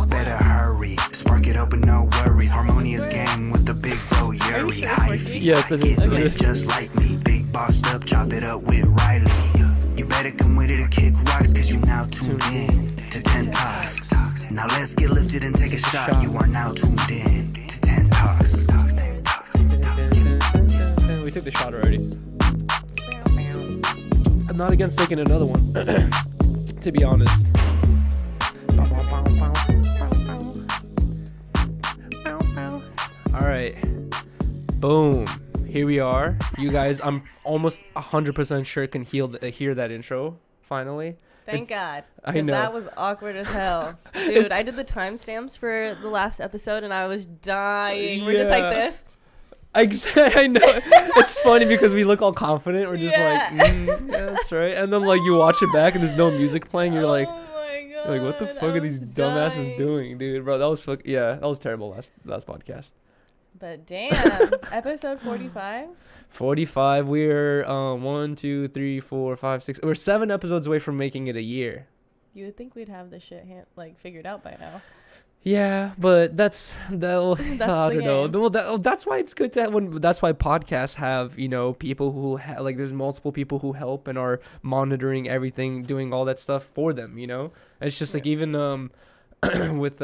Better hurry, spark it open, no worries. Harmonious gang with the big bro Yuriy. Hyphy, yes, it is. get lit just like me. Big bossed up, chop it up with Rylee. You better come with it to kick rocks, cause you now tuned in to 10 Talks. Now let's get lifted and take a shot. You are now tuned in to 10 Talks. We took the shot already. I'm not against taking another one, to be honest. All right, boom. Here we are. You guys, I'm almost 100% sure can hear that intro finally. Thank God. I know. That was awkward as hell. Dude, I did the timestamps for the last episode and I was dying. We're just like this. I know. It's funny because we look all confident. We're just like, yeah, that's right. And then like you watch it back and there's no music playing. You're like, oh my God, you're like, what the fuck are these dumbasses doing, dude? Bro, that was that was terrible last podcast. But damn, episode 45. 45. We're 1, 2, 3, 4, 5, 6. We're 7 episodes away from making it a year. You would think we'd have this shit figured out by now. Yeah, but that's I don't know. Well, that's why it's good to have that's why podcasts have, people who like there's multiple people who help and are monitoring everything, doing all that stuff for them, It's just like even with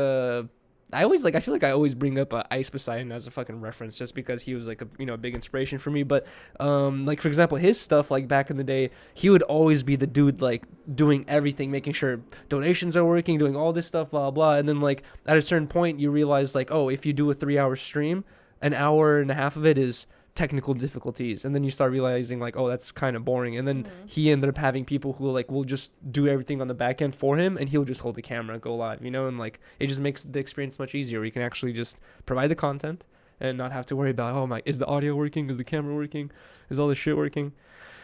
I feel like I always bring up Ice Poseidon as a fucking reference just because he was like a big inspiration for me. But like for example, his stuff like back in the day, he would always be the dude like doing everything, making sure donations are working, doing all this stuff, blah blah. And then like at a certain point, you realize like, oh, if you do a 3-hour stream, an hour and a half of it is technical difficulties, and then you start realizing like, oh, that's kind of boring. And then he ended up having people who like will just do everything on the back end for him, and he'll just hold the camera and go live, and like it just makes the experience much easier. You can actually just provide the content and not have to worry about, oh my, is the audio working, is the camera working, is all this shit working.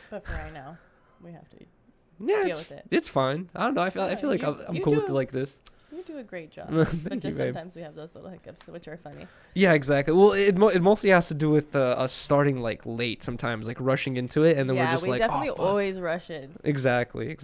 But for right now, we have to deal with it. It's fine. I don't know. I feel like I'm cool with it like this. You do a great job. Thank but just you, babe. sometimes we have those little hiccups, which are funny. Yeah, exactly. Well, it mostly has to do with us starting like late sometimes, like rushing into it, and then we're just like, we definitely oh, always rush it. Exactly.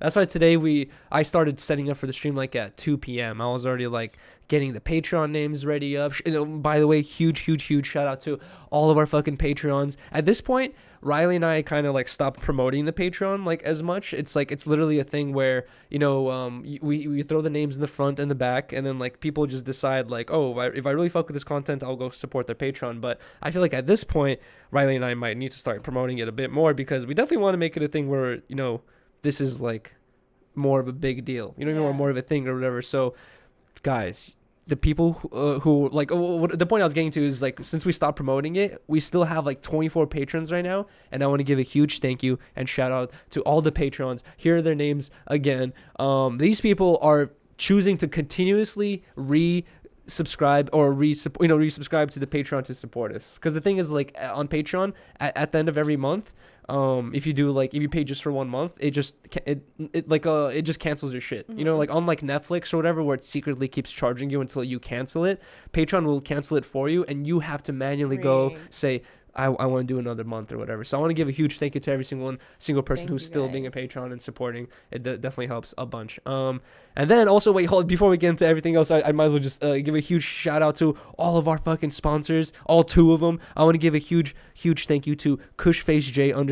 That's why today I started setting up for the stream like at 2 p.m. I was already like getting the Patreon names ready up. By the way, huge shout out to all of our fucking Patreons. At this point, Rylee and I kind of like stopped promoting the Patreon like as much. It's like it's literally a thing where we throw the names in the front and the back, and then like people just decide like, oh, if I really fuck with this content, I'll go support their Patreon. But I feel like at this point, Rylee and I might need to start promoting it a bit more because we definitely want to make it a thing where this is like more of a big deal, or more of a thing or whatever. So guys, the people who like the point I was getting to is like, since we stopped promoting it, we still have like 24 patrons right now, and I want to give a huge thank you and shout out to all the patrons. Here are their names again. These people are choosing to continuously resubscribe to the Patreon to support us, because the thing is like on Patreon at the end of every month, if you pay just for 1 month, it just cancels your shit. Like unlike Netflix or whatever, where it secretly keeps charging you until you cancel it, Patreon will cancel it for you, and you have to manually go say, I want to do another month or whatever. So I want to give a huge thank you to every single person who's still being a patron and supporting. It definitely helps a bunch. And then also, before we get into everything else, I might as well just give a huge shout out to all of our fucking sponsors, all 2 of them. I want to give a huge thank you to CushFaceJ_ on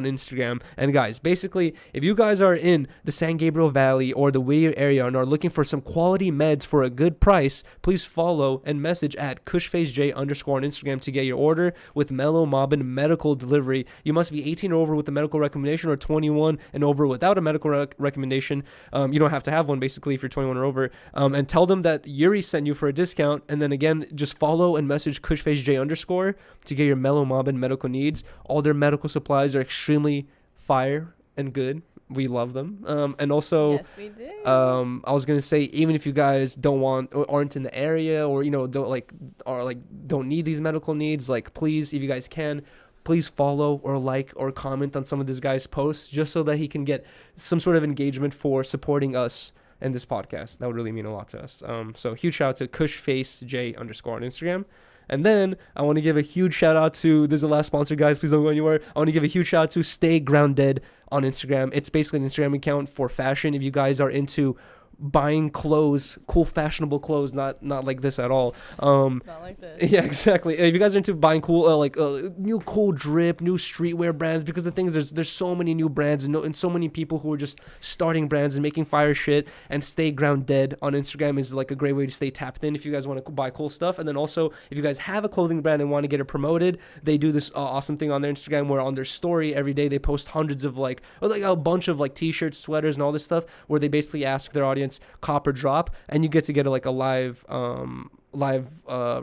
Instagram. And guys, basically, if you guys are in the San Gabriel Valley or the Whittier area and are looking for some quality meds for a good price, please follow and message at CushFaceJ_ on Instagram to get your order with Mellow Mobbin medical delivery. You must be 18 or over with a medical recommendation, or 21 and over without a medical recommendation. You don't have to have one, basically, if you're 21 or over. And tell them that Yuriy sent you for a discount. And then again, just follow and message CushFaceJ_ to get your Mellow Mobbin medical needs. All their medical supplies are extremely fire and good. We love them. And also, yes, we do. I was gonna say, even if you guys don't want or aren't in the area, or don't need these medical needs, like, please, if you guys can, please follow or like or comment on some of this guy's posts, just so that he can get some sort of engagement for supporting us and this podcast. That would really mean a lot to us. So huge shout out to CushFaceJ_ on Instagram. And then I want to give a huge shout out to, this is the last sponsor, guys, please don't go anywhere. I want to give a huge shout out to Stay Grounded on Instagram. It's basically an Instagram account for fashion. If you guys are into buying clothes, cool fashionable clothes, not like this at all. Not like this. Yeah, exactly. If you guys are into buying cool new cool drip, new streetwear brands, because the thing is there's so many new brands and so many people who are just starting brands and making fire shit, and Stay Grounded on Instagram is like a great way to stay tapped in if you guys want to buy cool stuff. And then also if you guys have a clothing brand and want to get it promoted, they do this awesome thing on their Instagram where on their story every day they post hundreds of like a bunch of like t-shirts, sweaters, and all this stuff, where they basically ask their audience cop or drop, and you get to get a live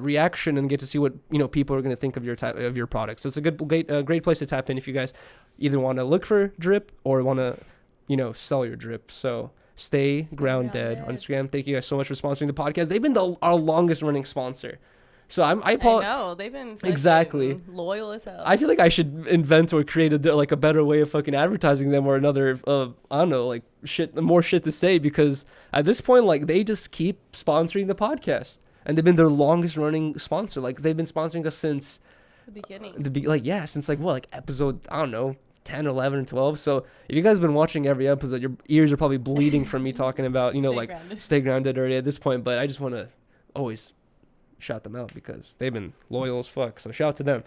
reaction and get to see what people are going to think of your product. So it's a great place to tap in if you guys either want to look for drip or want to sell your drip. So Stay Grounded on Instagram. Thank you guys so much for sponsoring the podcast. They've been our longest running sponsor. So I know they've been exactly loyal as hell. I feel like I should invent or create a better way of fucking advertising them, or another I don't know, like more shit to say, because at this point like they just keep sponsoring the podcast, and they've been their longest running sponsor. Like they've been sponsoring us since the beginning. Since episode, I don't know, 10 or 11 or 12. So if you guys have been watching every episode, your ears are probably bleeding from me talking about Stay Grounded already at this point. But I just want to always shout them out because they've been loyal as fuck. So shout out to them.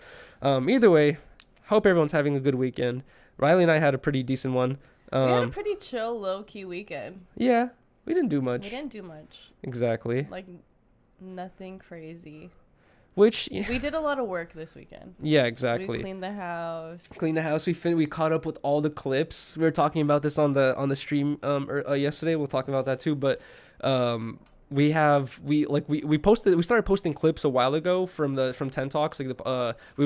Either way, hope everyone's having a good weekend. Rylee and I had a pretty decent one. We had a pretty chill, low-key weekend. Yeah, we didn't do much. Exactly. Like, nothing crazy. Which we did a lot of work this weekend. Yeah, exactly. We cleaned the house. We caught up with all the clips. We were talking about this on the stream yesterday. We'll talk about that too. But we started posting clips a while ago from 10 Talks. We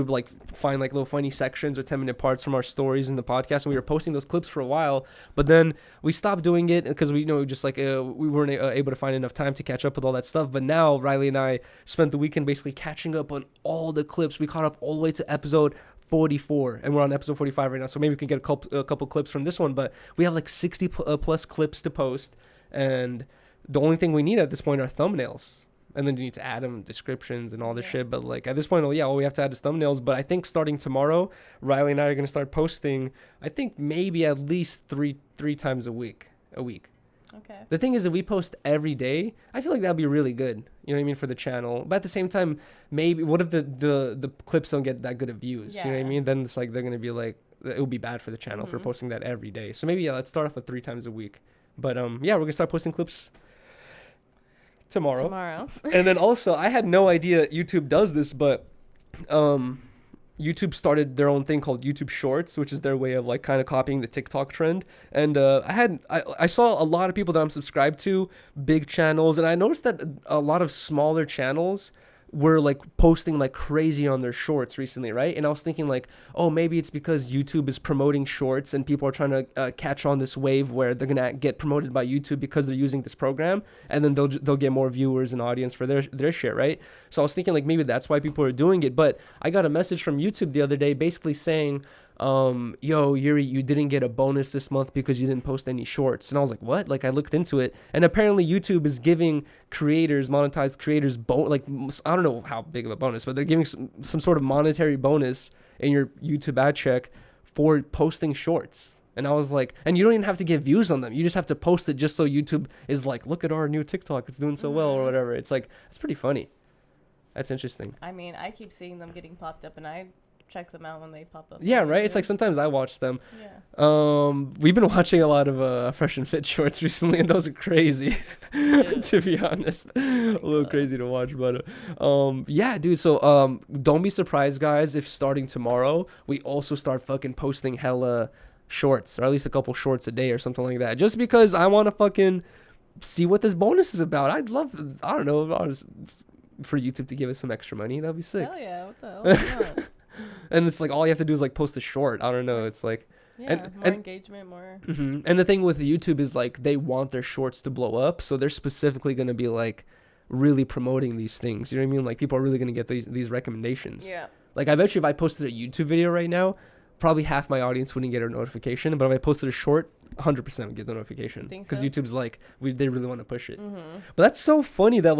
would find little funny sections or 10-minute parts from our stories in the podcast, and we were posting those clips for a while. But then we stopped doing it because we weren't able to find enough time to catch up with all that stuff. But now Rylee and I spent the weekend basically catching up on all the clips. We caught up all the way to episode 44, and we're on episode 45 right now. So maybe we can get a couple clips from this one. But we have 60 plus clips to post, and the only thing we need at this point are thumbnails, and then you need to add them, descriptions, and all this shit. But at this point, all we have to add is thumbnails. But I think starting tomorrow, Rylee and I are gonna start posting. I think maybe at least three times a week. Okay. The thing is, if we post every day, I feel like that'd be really good. You know what I mean, for the channel. But at the same time, maybe what if the clips don't get that good of views? Yeah. You know what I mean? Then it's they're gonna be it would be bad for the channel for posting that every day. So maybe let's start off with 3 times a week. But we're gonna start posting clips tomorrow. And then also, I had no idea YouTube does this, but YouTube started their own thing called YouTube Shorts, which is their way of kind of copying the TikTok trend. And I saw a lot of people that I'm subscribed to, big channels, and I noticed that a lot of smaller channels were posting crazy on their shorts recently, right? And I was thinking maybe it's because YouTube is promoting shorts and people are trying to catch on this wave where they're gonna get promoted by YouTube because they're using this program, and then they'll get more viewers and audience for their shit, right? So I was thinking maybe that's why people are doing it. But I got a message from YouTube the other day basically saying, yo, Yuri, you didn't get a bonus this month because you didn't post any shorts. And I was like, what? I looked into it, and apparently YouTube is giving monetized creators I don't know how big of a bonus, but they're giving some sort of monetary bonus in your YouTube ad check for posting shorts. And I was like, and you don't even have to get views on them. You just have to post it just so YouTube is look at our new TikTok, it's doing so well, or whatever. It's it's pretty funny. That's interesting. I mean, I keep seeing them getting popped up, and I check them out when they pop up. Yeah, right? It's sometimes I watch them. Yeah. We've been watching a lot of Fresh and Fit shorts recently, and those are crazy, to be honest. A little crazy to watch, but yeah, dude. So don't be surprised, guys, if starting tomorrow we also start fucking posting hella shorts, or at least a couple shorts a day or something like that, just because I want to fucking see what this bonus is about. I'd love, I don't know, for YouTube to give us some extra money. That'd be sick. Hell yeah, what the hell? And it's all you have to do is post a short. I don't know. It's more engagement, more. Mm-hmm. And the thing with YouTube is they want their shorts to blow up, so they're specifically gonna be really promoting these things. You know what I mean? People are really gonna get these recommendations. Yeah. I bet you if I posted a YouTube video right now, probably half my audience wouldn't get a notification. But if I posted a short, 100% would get the notification, because YouTube's they really want to push it. Mm-hmm. But that's so funny that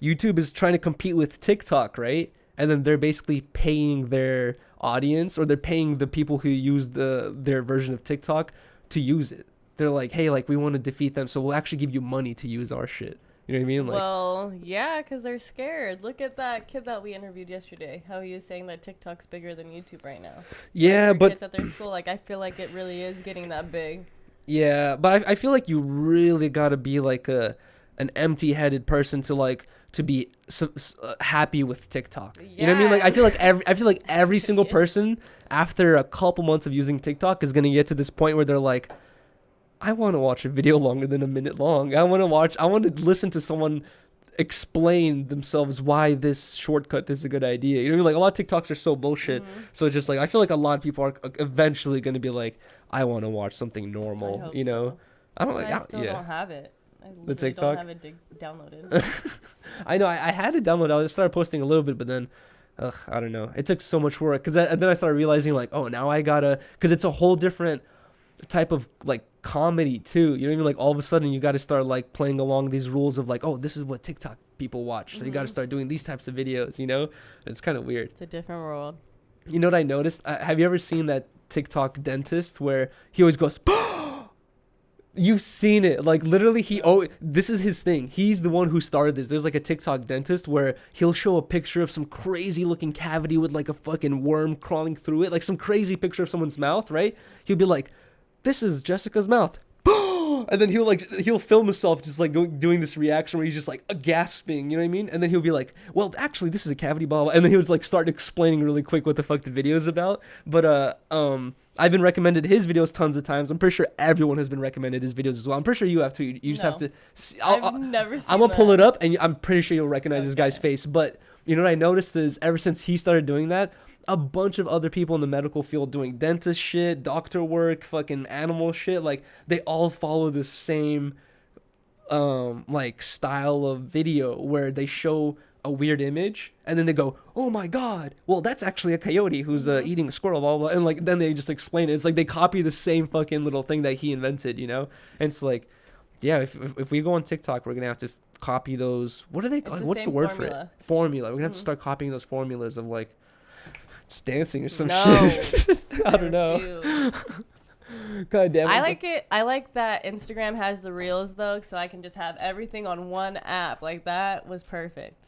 YouTube is trying to compete with TikTok, right? And then they're basically paying their audience, or they're paying the people who use their version of TikTok to use it. they're like, hey, like we want to defeat them, so we'll actually give you money to use our shit. You know what I mean? Like, well, yeah, because they're scared. Look at that kid that we interviewed yesterday. How he was saying that TikTok's bigger than YouTube right now. yeah, Their but kids at their school, like, I feel like it really is getting that big. yeah, but I feel like you really gotta be like an empty-headed person to be happy with TikTok. You know what I mean? Like I feel like every single person after a couple months of using TikTok is gonna get to this point where they're like, I want to watch a video longer than a minute long. I want to listen to someone explain themselves why this shortcut is a good idea. You know what I mean? Like a lot of TikToks are so bullshit. So it's just like I feel like a lot of people are eventually gonna be like, I want to watch something normal. You know? So. I don't I still don't have it. I The TikTok? don't have it downloaded. I know. I had it downloaded. I just started posting a little bit, but then, I don't know. It took so much work. And then I started realizing, like, oh, now I gotta, because it's a whole different type of, like, comedy, too. You know what I mean? Like, all of a sudden, you got to start, like, playing along these rules of, like, oh, this is what TikTok people watch. So you got to start doing these types of videos, you know? It's kind of weird. It's a different world. You know what I noticed? Have you ever seen that TikTok dentist where he always goes, you've seen it. Like, literally, this is his thing. He's the one who started this. There's, like, a TikTok dentist where he'll show a picture of some crazy-looking cavity with, like, a fucking worm crawling through it. Like, some crazy picture of someone's mouth, right? He'll be like, this is Jessica's mouth. And then he'll film himself just, like, doing this reaction where he's just, like, gasping, you know what I mean? And then he'll be like, well, actually, this is a cavity, blah, blah. And then he would, like, start explaining really quick what the fuck the video is about. But, I've been recommended his videos tons of times. I'm pretty sure everyone has been recommended his videos as well. I'm pretty sure you have to. You just have to. I've never seen I'm gonna pull it up, and I'm pretty sure you'll recognize this guy's face. But you know what I noticed is ever since he started doing that, a bunch of other people in the medical field doing dentist shit, doctor work, fucking animal shit, like they all follow the same, like style of video where they show a weird image and then they go, oh my god, well that's actually a coyote who's eating a squirrel, blah, blah, blah. And like then they just explain it. It's like they copy the same fucking little thing that he invented, you know? And it's like, yeah, if we go on TikTok, we're gonna have to copy those, what are they called? What's the word formula. for it? Formula. We're gonna have to start copying those formulas of like just dancing or some No. shit. I don't know. God damn it. I like it. I like that Instagram has the reels though, so I can just have everything on one app. Like that was perfect.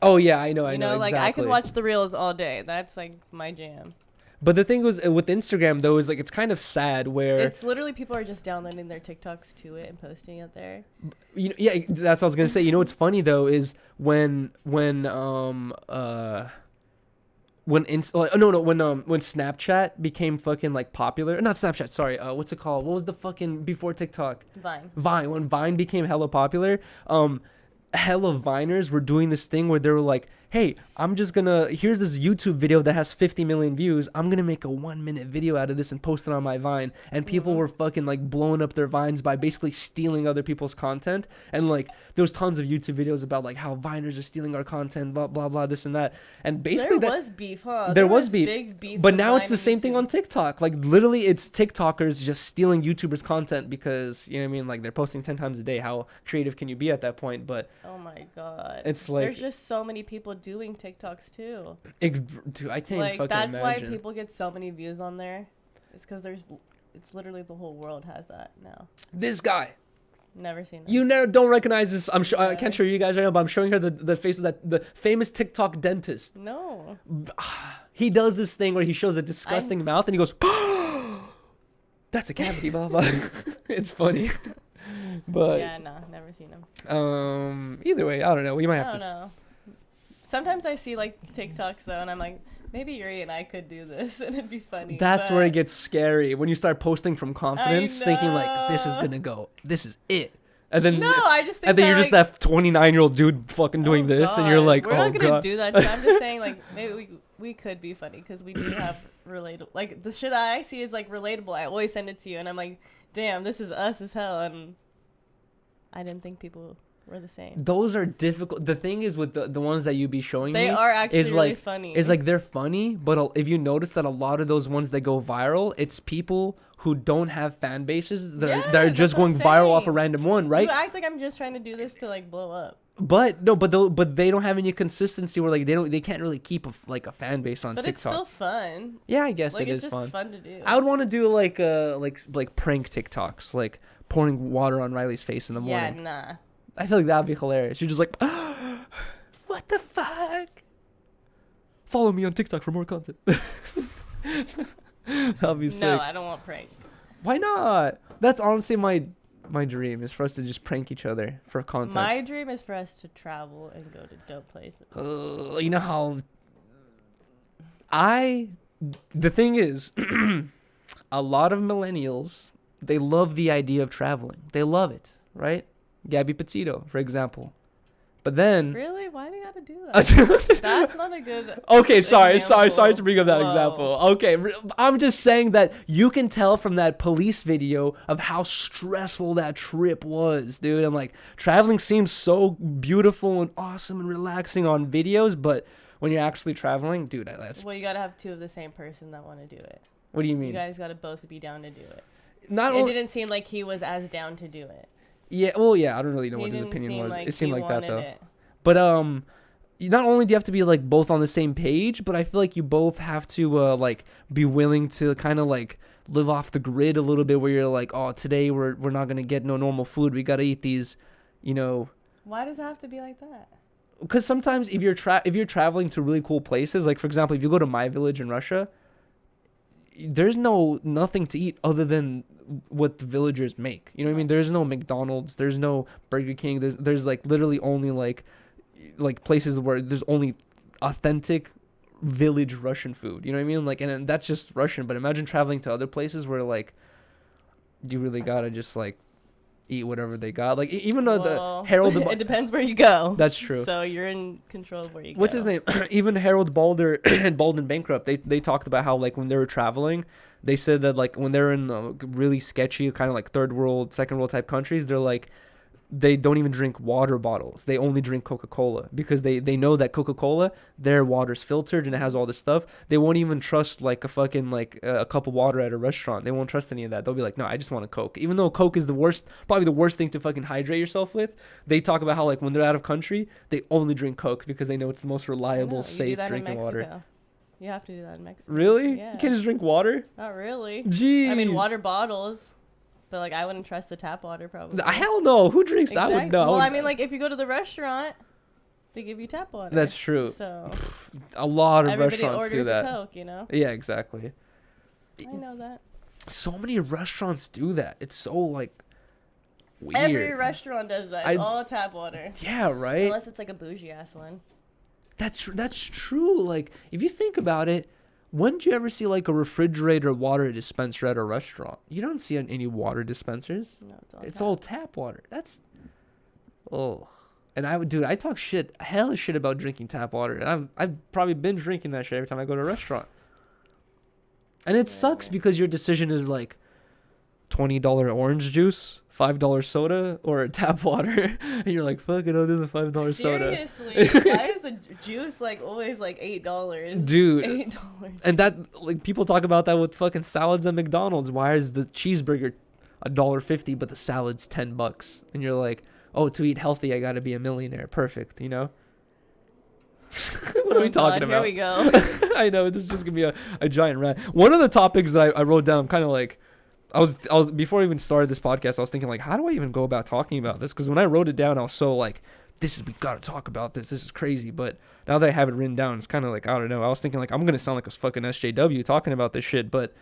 Oh yeah, I know, You know, exactly. like I could watch the reels all day. That's like my jam. But the thing was with Instagram though is like it's kind of sad where It's literally people are just downloading their TikToks to it and posting it there. you know, yeah, that's what I was gonna say. You know what's funny though is when Snapchat became fucking like popular. Not Snapchat, sorry. What's it called? What was the fucking before TikTok? Vine. When Vine became hella popular, hella Viners were doing this thing where they were like, hey, here's this YouTube video that has 50 million views. I'm gonna make a 1 minute video out of this and post it on my Vine. And people were fucking like blowing up their Vines by basically stealing other people's content. And like there was tons of YouTube videos about like how Viners are stealing our content, blah blah blah, this and that. And basically there was beef, huh? There was big beef. but now it's Vine the and same thing YouTube. on TikTok. Like literally it's TikTokers just stealing YouTubers' content because, you know what I mean, like they're posting 10 times a day. How creative can you be at that point? But Oh my god. it's like there's just so many people doing TikToks too. dude, I can't Like fucking that's imagine. why people get so many views on there. It's because it's literally the whole world has that now. This guy. Never seen that. You never don't recognize this. I'm sure I can't Yes. show you guys right now, but I'm showing her the face of the famous TikTok dentist. No. He does this thing where he shows a disgusting mouth and he goes, "That's a cavity, blah blah." It's funny, but Yeah, no, never seen him. either way, I don't know. We might I have don't to. know. Sometimes I see like TikToks though, and I'm like, maybe Yuri and I could do this, and it'd be funny. That's where it but- gets scary when you start posting from confidence, thinking like, "This is know. gonna go. This is it." And then, No, I just think and then that, you're just like, that 29-year-old dude fucking doing oh this, and you're God, like, we're "Oh not gonna god." do that. Shit. I'm just saying, like, maybe we could be funny because we do have relatable. Like the shit that I see is like relatable. I always send it to you, and I'm like, damn, this is us as hell. And I didn't think people were the same. Those are difficult. The thing is with the ones that you be showing They me are actually is really like funny. is like they're funny, but if you notice that a lot of those ones that go viral, it's people who don't have fan bases that Yeah, are that's just what I'm going viral off a saying. random one, right? You act like I'm just trying to do this to like blow up. But no, but they don't have any consistency where like they can't really keep a fan base on But TikTok. it's still fun. Yeah, I guess Like, it it's is just fun to do. I would want to do like prank TikToks, like pouring water on Riley's face in the Yeah, morning. nah. I feel like that'd be hilarious. You're just like, what the fuck? Follow me on TikTok for more content. That'd be sick. No, I don't want prank. Why not? That's honestly my dream is for us to just prank each other for content. My dream is for us to travel and go to dope places. You know how the thing is, a lot of millennials, they love the idea of traveling. They love it, right? Gabby Petito, for example. But then Really? Why do you gotta do that? That's not a good. Okay, sorry example. to bring up that Whoa. example. Okay, I'm just saying that you can tell from that police video of how stressful that trip was, dude. I'm like, traveling seems so beautiful and awesome and relaxing on videos, but when you're actually traveling, dude, that's Well, you gotta have two of the same person that want to do it. what do you You mean? guys gotta both be down to do it. Not It only, didn't seem like he was as down to do it. yeah, well, yeah, I don't really know He what his didn't opinion seem was. like It seemed he like that wanted though. it. But not only do you have to be like both on the same page, but I feel like you both have to like be willing to kind of like live off the grid a little bit, where you're like, oh, today we're not gonna get no normal food. We gotta eat these, you know. Why does it have to be like that? Because sometimes if you're traveling to really cool places, like for example, if you go to my village in Russia, there's nothing to eat other than what the villagers make. You know what I mean? There's no McDonald's, there's no Burger King. There's like literally only like places where there's only authentic village Russian food. You know what I mean? Like, and that's just Russian. But imagine traveling to other places where like you really gotta just like eat whatever they got. Like even though Well, the Harold, it depends where you go. That's true. So you're in control of where you go. What's his name? Even Harold Balder and Bald and Bankrupt, they talked about how like when they were traveling, they said that like when they're in really sketchy kind of like third world, second world type countries, they're like they don't even drink water bottles. They only drink Coca-Cola because they know that Coca-Cola, their water's filtered and it has all this stuff. They won't even trust like a fucking like a cup of water at a restaurant. They won't trust any of that. They'll be like, no, I just want a Coke. Even though Coke is probably the worst thing to fucking hydrate yourself with. They talk about how like when they're out of country, they only drink Coke because they know it's the most reliable, No, you do safe that in drinking water. Mexico. You have to do that in Mexico. Really? Yeah. You can't just drink water? Not really. Jeez. I mean, water bottles. But, like, I wouldn't trust the tap water, probably. Hell no. Who drinks that? I would know. Well, I mean, like, if you go to the restaurant, they give you tap water. That's true. So, A lot of everybody restaurants orders do that. a Coke, you know? Yeah, exactly. I know that. So many restaurants do that. It's so like weird. Every restaurant does that. It's all tap water. Yeah, right. Unless it's, like, a bougie-ass one. That's true. Like if you think about it, when did you ever see like a refrigerator water dispenser at a restaurant? You don't see any water dispensers. No, It's all tap water. That's and I talk hella shit about drinking tap water, and I've probably been drinking that shit every time I go to a restaurant. And it sucks because your decision is like $20 orange juice, $5 soda, or tap water, and you're like, fuck it, I'll do the $5 soda. Seriously, why is the juice like always like $8? Dude. $8. And that like people talk about that with fucking salads at McDonald's. Why is the cheeseburger $1.50 but the salad's $10? And you're like, oh, to eat healthy, I gotta be a millionaire. Perfect, you know? What are we talking about? Here we go. I know this is just gonna be a giant rant. One of the topics that I wrote down, kind of like, I was before I even started this podcast, I was thinking like, how do I even go about talking about this? Because when I wrote it down, I was so like, we gotta talk about this. This is crazy. But now that I have it written down, it's kind of like, I don't know. I was thinking like, I'm gonna sound like a fucking SJW talking about this shit. But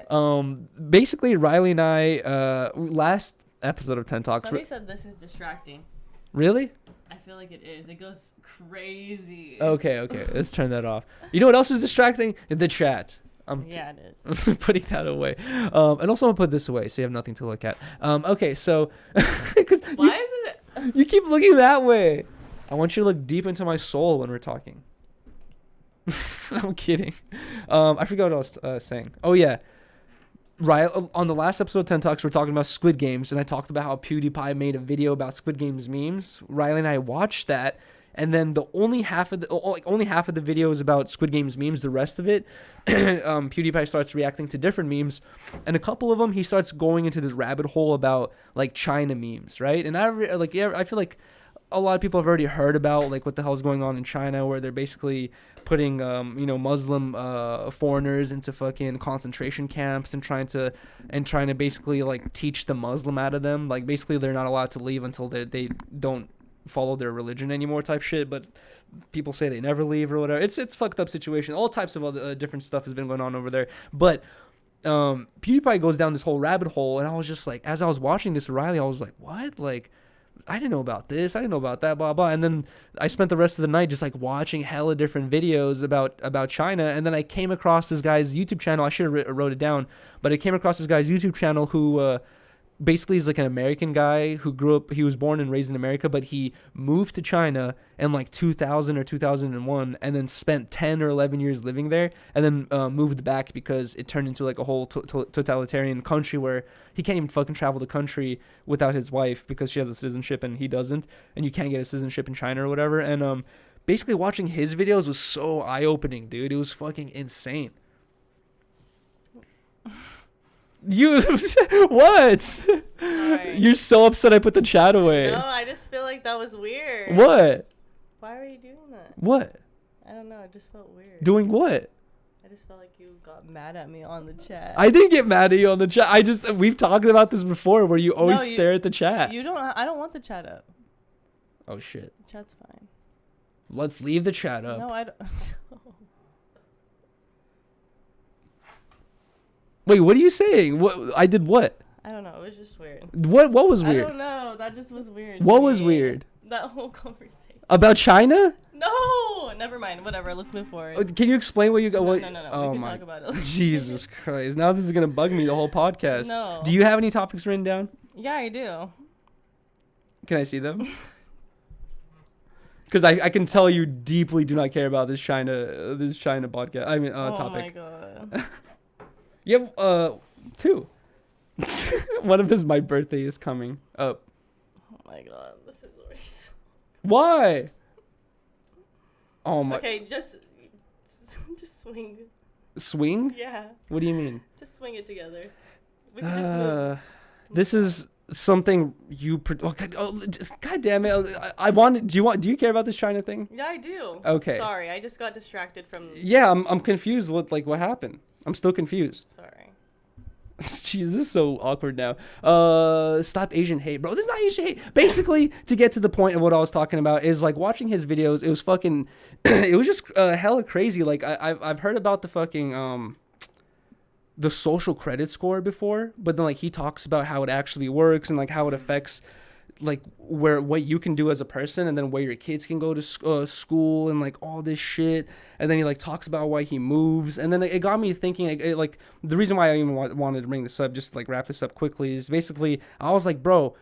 What? basically, Rylee and I, last episode of 10 Talks. Somebody said this is distracting. Really? I feel like it is. It goes crazy. Okay. Let's turn that off. You know what else is distracting? The chat. Yeah, it is. Putting that away. And also, I'm gonna put this away so you have nothing to look at. Okay, so because Why is it? you keep looking that way. I want you to look deep into my soul when we're talking. I'm kidding. I forgot what I was saying. Oh yeah, right. On the last episode of 10 Talks, we're talking about Squid Games, and I talked about how PewDiePie made a video about Squid Games memes. Rylee and I watched that. And then only half of the video is about Squid Game's memes. The rest of it, PewDiePie starts reacting to different memes, and a couple of them he starts going into this rabbit hole about like China memes, right? And I feel like a lot of people have already heard about like what the hell's going on in China, where they're basically putting Muslim foreigners into fucking concentration camps and trying to basically like teach the Muslim out of them. Like basically they're not allowed to leave until they don't follow their religion anymore type shit. But people say they never leave or whatever. It's fucked up situation. All types of other different stuff has been going on over there. But PewDiePie goes down this whole rabbit hole, and I was just like, as I was watching this Rylee, I was like, what? Like, I didn't know about this, I didn't know about that, blah blah. And then I spent the rest of the night just like watching hella different videos about China. And then I came across this guy's YouTube channel. I should have wrote it down, but I came across this guy's YouTube channel who basically is like an American guy who grew up, he was born and raised in America, but he moved to China in like 2000 or 2001, and then spent 10 or 11 years living there, and then moved back because it turned into like a whole totalitarian country where he can't even fucking travel the country without his wife because she has a citizenship and he doesn't, and you can't get a citizenship in China or whatever. And basically watching his videos was so eye-opening, dude. It was fucking insane. You what? Sorry. You're so upset I put the chat away. No, I just feel like that was weird. What? Why were you doing that? What? I don't know. It just felt weird. Doing what? I just felt like you got mad at me on the chat. I didn't get mad at you on the chat. We've talked about this before where you always stare at the chat. You don't. I don't want the chat up. Oh shit. The chat's fine. Let's leave the chat up. No, I don't. Wait, what are you saying? What I did what? I don't know. It was just weird. What was weird? I don't know. That just was weird. What was weird? That whole conversation. About China? No, never mind. Whatever. Let's move forward. Can you explain what you got? No. Oh We can my talk about it. Jesus Christ! Now this is gonna bug me the whole podcast. No. Do you have any topics written down? Yeah, I do. Can I see them? Because I can tell you deeply do not care about this China podcast. I mean topic. Oh my god. Yep. Two. One of is my birthday is coming up. Oh my god. This is already so... Why? Oh my. Okay, just swing. Swing? Yeah. What do you mean? Just swing it together. We can just move. This is something you. God damn it! I wanted. Do you care about this China thing? Yeah, I do. Okay. Sorry, I just got distracted from. Yeah, I'm confused with like what happened. I'm still confused. Sorry. Jeez, this is so awkward now. Stop Asian hate, bro. This is not Asian hate. Basically, to get to the point of what I was talking about is like watching his videos. It was fucking. It was just hella crazy. Like I've heard about the fucking the social credit score before, but then like he talks about how it actually works and like how it affects like what you can do as a person, and then where your kids can go to school and like all this shit. And then he like talks about why he moves, and then it got me thinking like the reason why I even wanted to bring this up, just to, like wrap this up quickly, is basically I was like, bro,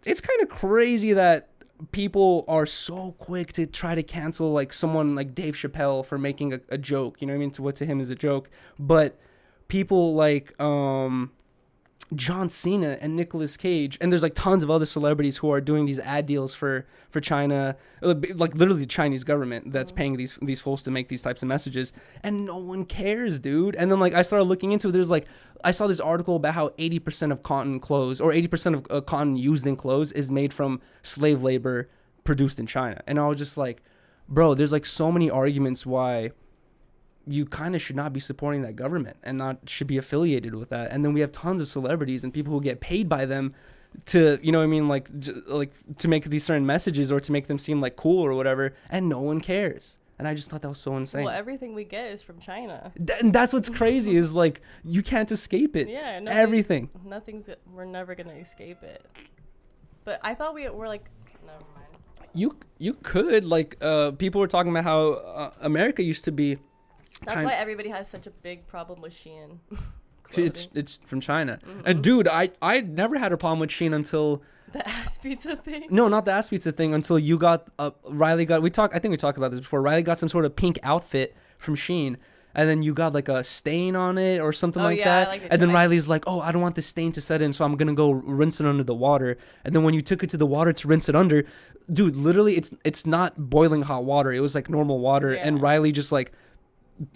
it's kind of crazy that people are so quick to try to cancel like someone like Dave Chappelle for making a joke, you know what I mean, to what to him is a joke, but people like John Cena and Nicolas Cage, and there's like tons of other celebrities who are doing these ad deals for China, like literally the Chinese government that's paying these fools to make these types of messages, and no one cares, dude. And then like I started looking into it. There's like I saw this article about how 80% of cotton clothes, or 80% of cotton used in clothes, is made from slave labor produced in China. And I was just like, bro, there's like so many arguments why you kind of should not be supporting that government and not should be affiliated with that. And then we have tons of celebrities and people who get paid by them to, you know what I mean, like to make these certain messages or to make them seem like cool or whatever, and no one cares. And I just thought that was so insane. Well, everything we get is from China. And that's what's crazy is like you can't escape it. Yeah, everything. We're never gonna escape it. But I thought we were like, never mind. You could like people were talking about how America used to be. That's why everybody has such a big problem with Shein. It's from China. Mm-hmm. And dude, I never had a problem with Shein until the ass pizza thing. No, not the ass pizza thing. Until you got Rylee got. I think we talked about this before. Rylee got some sort of pink outfit from Shein, and then you got like a stain on it or something like that. Like and then Riley's like, "Oh, I don't want the stain to set in, so I'm gonna go rinse it under the water." And then when you took it to the water to rinse it under, dude, literally, it's not boiling hot water. It was like normal water, and Rylee just like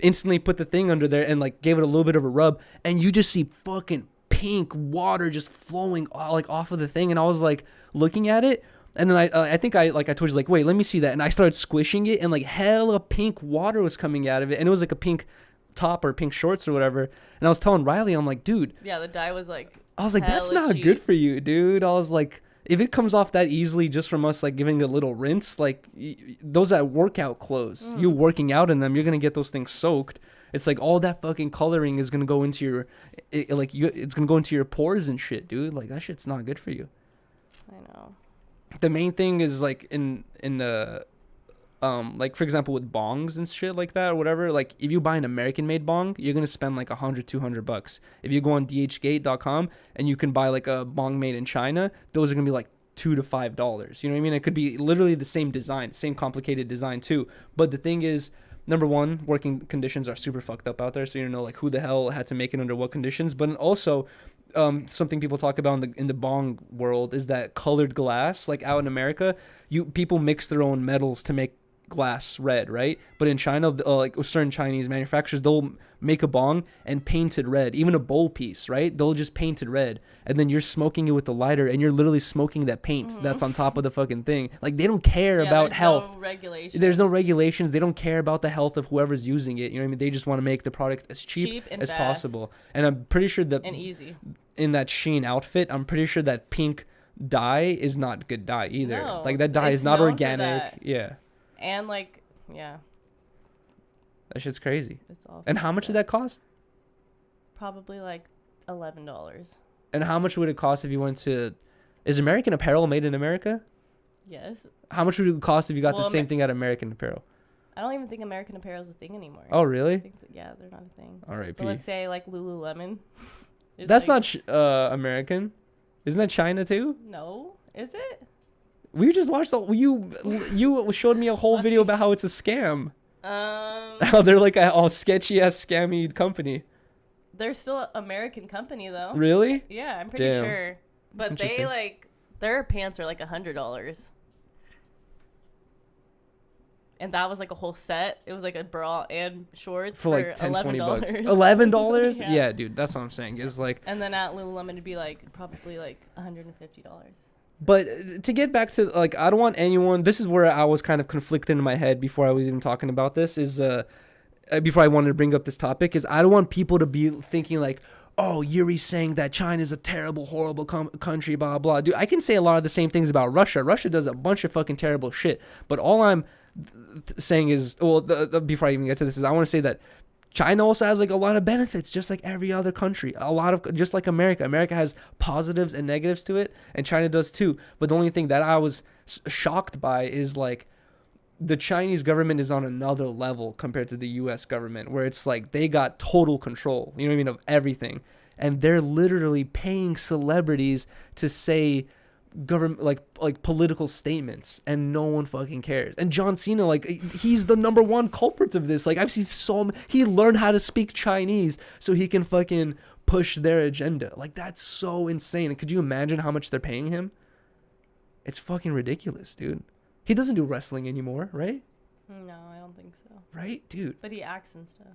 instantly put the thing under there and like gave it a little bit of a rub, and you just see fucking pink water just flowing like off of the thing. And I was like looking at it, And then I think I told you, like, wait, let me see that. And I started squishing it, and like hella pink water was coming out of it, and it was like a pink top or pink shorts or whatever. And I was telling Rylee, I'm like, dude. Yeah, the dye was like. I was like, that's hella not cheap. good for you, dude. I was like, if it comes off that easily just from us like giving it a little rinse, like those are workout clothes. You working out in them, you're gonna get those things soaked. It's like all that fucking coloring is gonna go into your, it's gonna go into your pores and shit, dude. Like that shit's not good for you. I know. The main thing is like in the like for example with bongs and shit like that or whatever, like if you buy an American made bong, you're gonna spend like $100-200. If you go on dhgate.com and you can buy like a bong made in China, those are gonna be like $2 to $5. You know what I mean? It could be literally the same design, same complicated design too. But the thing is, number one, working conditions are super fucked up out there, so you don't know like who the hell had to make it under what conditions. But also something people talk about in the bong world is that colored glass, like out in America, people mix their own metals to make glass red, right? But in China, like certain Chinese manufacturers, they'll make a bong and paint it red. Even a bowl piece, right? They'll just paint it red, and then you're smoking it with the lighter, and you're literally smoking that paint that's on top of the fucking thing. Like they don't care about health. There's no regulations. They don't care about the health of whoever's using it. You know what I mean? They just want to make the product as cheap and as fast. possible. And I'm pretty sure that And easy. in that Shein outfit, I'm pretty sure that pink dye is not good dye either. No, like that dye it's is not known for organic. that. Yeah. And like, yeah, That shit's crazy. it's awful. And how much did that cost? Probably like $11. And how much would it cost if you went to... Is American Apparel made in America? Yes. How much would it cost if you got the Well, same thing at American Apparel? I don't even think American Apparel is a thing anymore. Oh, I really? think yeah, they're not a thing. All right, But let's say like Lululemon. is That's like- not American. Isn't that China too? No, is it? We just watched you showed me a whole video about how it's a scam. How they're like a all sketchy ass scammy company. They're still an American company though. Really? Yeah, I'm pretty Damn. sure. But they Interesting. like their pants are like $100. And that was like a whole set. It was like a bra and shorts For like 10, 20 bucks. $11. $11? Yeah. Yeah, dude, that's what I'm saying. It's like, And then at Lululemon it'd be like probably like $150. but to get back to like, I don't want anyone. This is where I was kind of conflicted in my head before I was even talking about this. Is before I wanted to bring up this topic, is I don't want people to be thinking like, oh, Yuri's saying that China's a terrible, horrible country, blah blah. Dude, I can say a lot of the same things about Russia. Russia does a bunch of fucking terrible shit. But all I'm saying is, well, before I even get to this, is I want to say that China also has like a lot of benefits, just like every other country. A lot of, just like America. America has positives and negatives to it, and China does too. But the only thing that I was shocked by is like the Chinese government is on another level compared to the U.S. government, where it's like they got total control, you know what I mean, of everything, and they're literally paying celebrities to say government like political statements, and no one fucking cares. And John Cena, like, he's the number one culprit of this. Like, I've seen he learned how to speak Chinese so he can fucking push their agenda. Like, that's so insane. And could you imagine how much they're paying him? It's fucking ridiculous, dude. He doesn't do wrestling anymore, right? No, I don't think so. Right, dude. But he acts and stuff.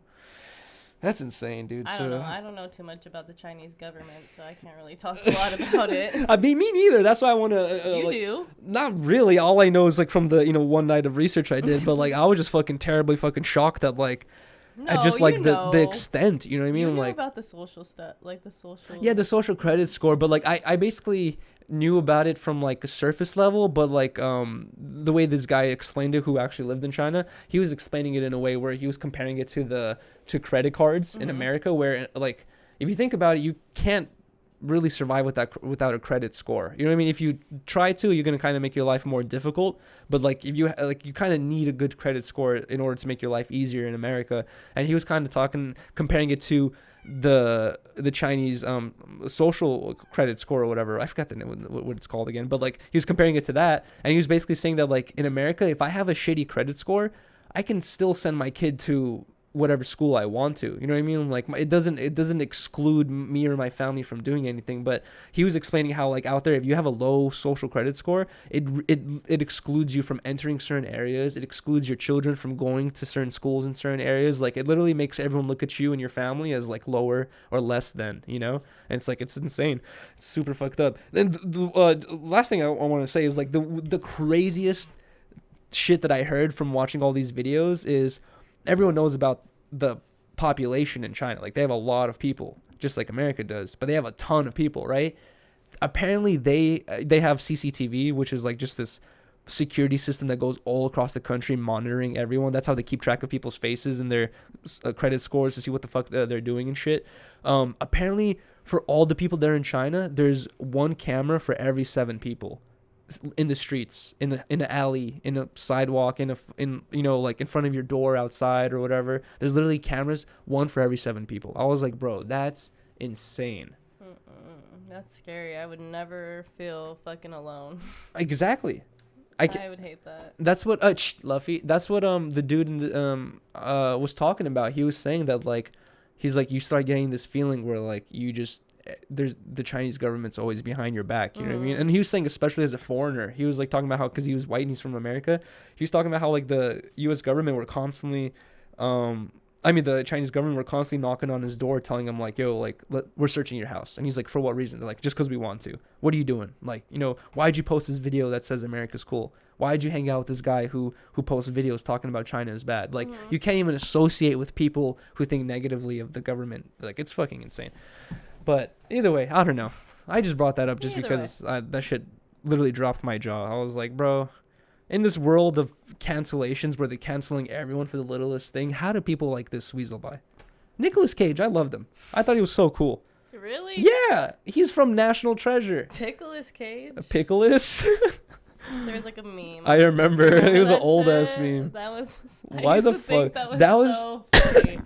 That's insane, dude. I don't know. I don't know too much about the Chinese government, so I can't really talk a lot about it. I mean, me neither. That's why I want to. You like, do. Not really. All I know is like from the one night of research I did, but like I was just fucking terribly fucking shocked at like No, at just like you the know. extent. You know what I mean? You I'm know like, about the social stuff, like the social. yeah, the social credit score, but like I basically knew about it from like a surface level, but like the way this guy explained it, who actually lived in China, he was explaining it in a way where he was comparing it to credit cards in America, where like if you think about it, you can't really survive without a credit score. You know what I mean? If you try to, you're gonna kind of make your life more difficult. But like if you you kind of need a good credit score in order to make your life easier in America. And he was kind of comparing it to the Chinese social credit score or whatever. I forgot the name, what it's called again. But like he was comparing it to that, and he was basically saying that like in America, if I have a shitty credit score, I can still send my kid to whatever school I want to. You know what I mean? Like it doesn't exclude me or my family from doing anything. But he was explaining how like out there, if you have a low social credit score, it excludes you from entering certain areas. It excludes your children from going to certain schools in certain areas. Like it literally makes everyone look at you and your family as like lower or less than, you know? And it's like, it's insane. It's super fucked up. Then the last thing I want to say is like the craziest shit that I heard from watching all these videos is everyone knows about the population in China. Like they have a lot of people, just like America does, but they have a ton of people, right? Apparently they have CCTV, which is like just this security system that goes all across the country monitoring everyone. That's how they keep track of people's faces and their credit scores to see what the fuck they're doing and shit. Apparently for all the people there in China, there's one camera for every 7 people in the streets, in an alley, in a sidewalk, in you know, like in front of your door outside or whatever. There's literally cameras, one for every 7 people. I was like, bro, that's insane. That's scary. I would never feel fucking alone. Exactly. I would hate that. That's what Luffy. That's what the dude in the was talking about. He was saying that like he's like, you start getting this feeling where like you just there's the Chinese government's always behind your back, you know what I mean? And he was saying, especially as a foreigner, he was like talking about how, because he was white and he's from America, he was talking about how like the U.S. government were constantly the Chinese government were constantly knocking on his door telling him like, yo, like we're searching your house. And he's like, for what reason? They're like, just because we want to. What are you doing? Like, you know, why'd you post this video that says America's cool? Why'd you hang out with this guy who posts videos talking about China is bad? Like you can't even associate with people who think negatively of the government. Like it's fucking insane. But either way, I don't know. I just brought that up just because that shit literally dropped my jaw. I was like, bro, in this world of cancellations where they're canceling everyone for the littlest thing, how do people like this weasel by? Nicolas Cage, I loved him. I thought he was so cool. Really? Yeah, he's from National Treasure. Nicolas Cage? Pickles? There was like a meme. I remember. It was an old ass meme. That was. Why the fuck? That was so funny.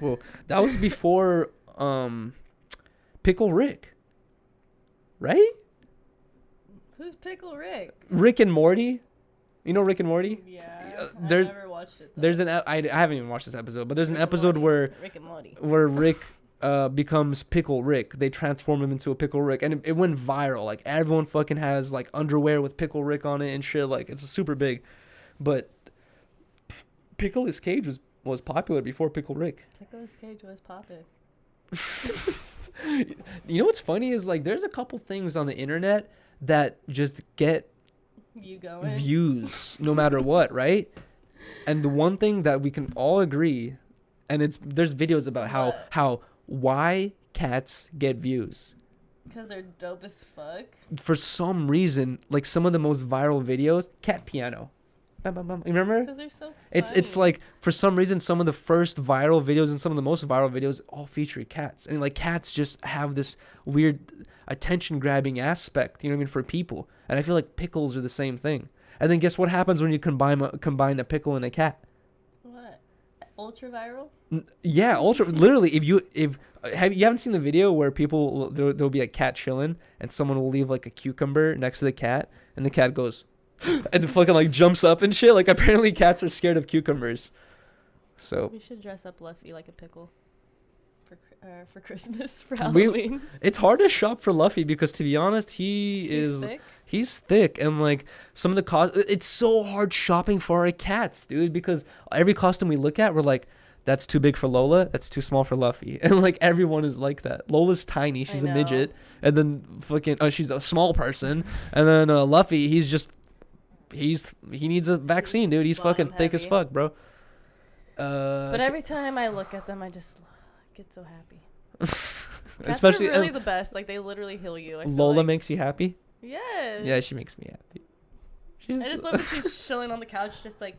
Well, that was before Pickle Rick, right? Who's Pickle Rick? Rick and Morty. You know Rick and Morty? Yeah. I've There's never watched it. There's I haven't even watched this episode, but there's an episode where Rick and Morty. where Rick becomes Pickle Rick. They transform him into a Pickle Rick, and it went viral. Like everyone fucking has like underwear with Pickle Rick on it and shit. Like it's super big. But Nicolas Cage was popular before Pickle Rick. Nicolas Cage was popping. You know what's funny is like there's a couple things on the internet that just get You going? views no matter what, right? And the one thing that we can all agree, and there's videos about how why cats get views. Because they're dope as fuck. For some reason, like some of the most viral videos, cat piano. Bam, bam, bam. You remember? Because they're so funny. It's like for some reason some of the first viral videos and some of the most viral videos all feature cats, and like cats just have this weird attention grabbing aspect, you know what I mean, for people. And I feel like pickles are the same thing. And then guess what happens when you combine a pickle and a cat? What? Ultra viral? Yeah, ultra. Literally, if you haven't seen the video where people there'll be a cat chilling and someone will leave like a cucumber next to the cat and the cat goes and fucking like jumps up and shit. Like apparently cats are scared of cucumbers. So we should dress up Luffy like a pickle for Christmas, for Halloween. It's hard to shop for Luffy because to be honest, he's thick and like some of the it's so hard shopping for our cats, dude, because every costume we look at we're like, that's too big for Lola, that's too small for Luffy. And like everyone is like that. Lola's tiny, she's a midget, and then fucking she's a small person, and then Luffy, he needs a vaccine, dude. He's fucking thick as fuck, bro. But every time I look at them, I just get so happy. Especially Cats are really the best. Like they literally heal you. I feel Lola like. makes you happy? Yes. Yeah, she makes me happy. I just love when she's chilling on the couch, just like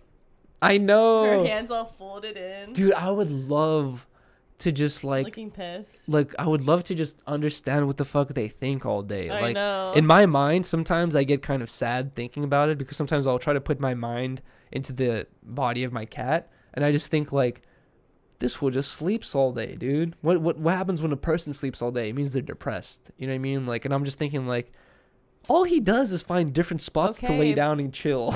I know. her hands all folded in. Dude, I would love to just like looking pissed. Like I would love to just understand what the fuck they think all day. I like know. In my mind, sometimes I get kind of sad thinking about it because sometimes I'll try to put my mind into the body of my cat and I just think like this fool just sleeps all day, dude. What happens when a person sleeps all day? It means they're depressed. You know what I mean? Like, and I'm just thinking like, all he does is find different spots to lay Okay. down and chill.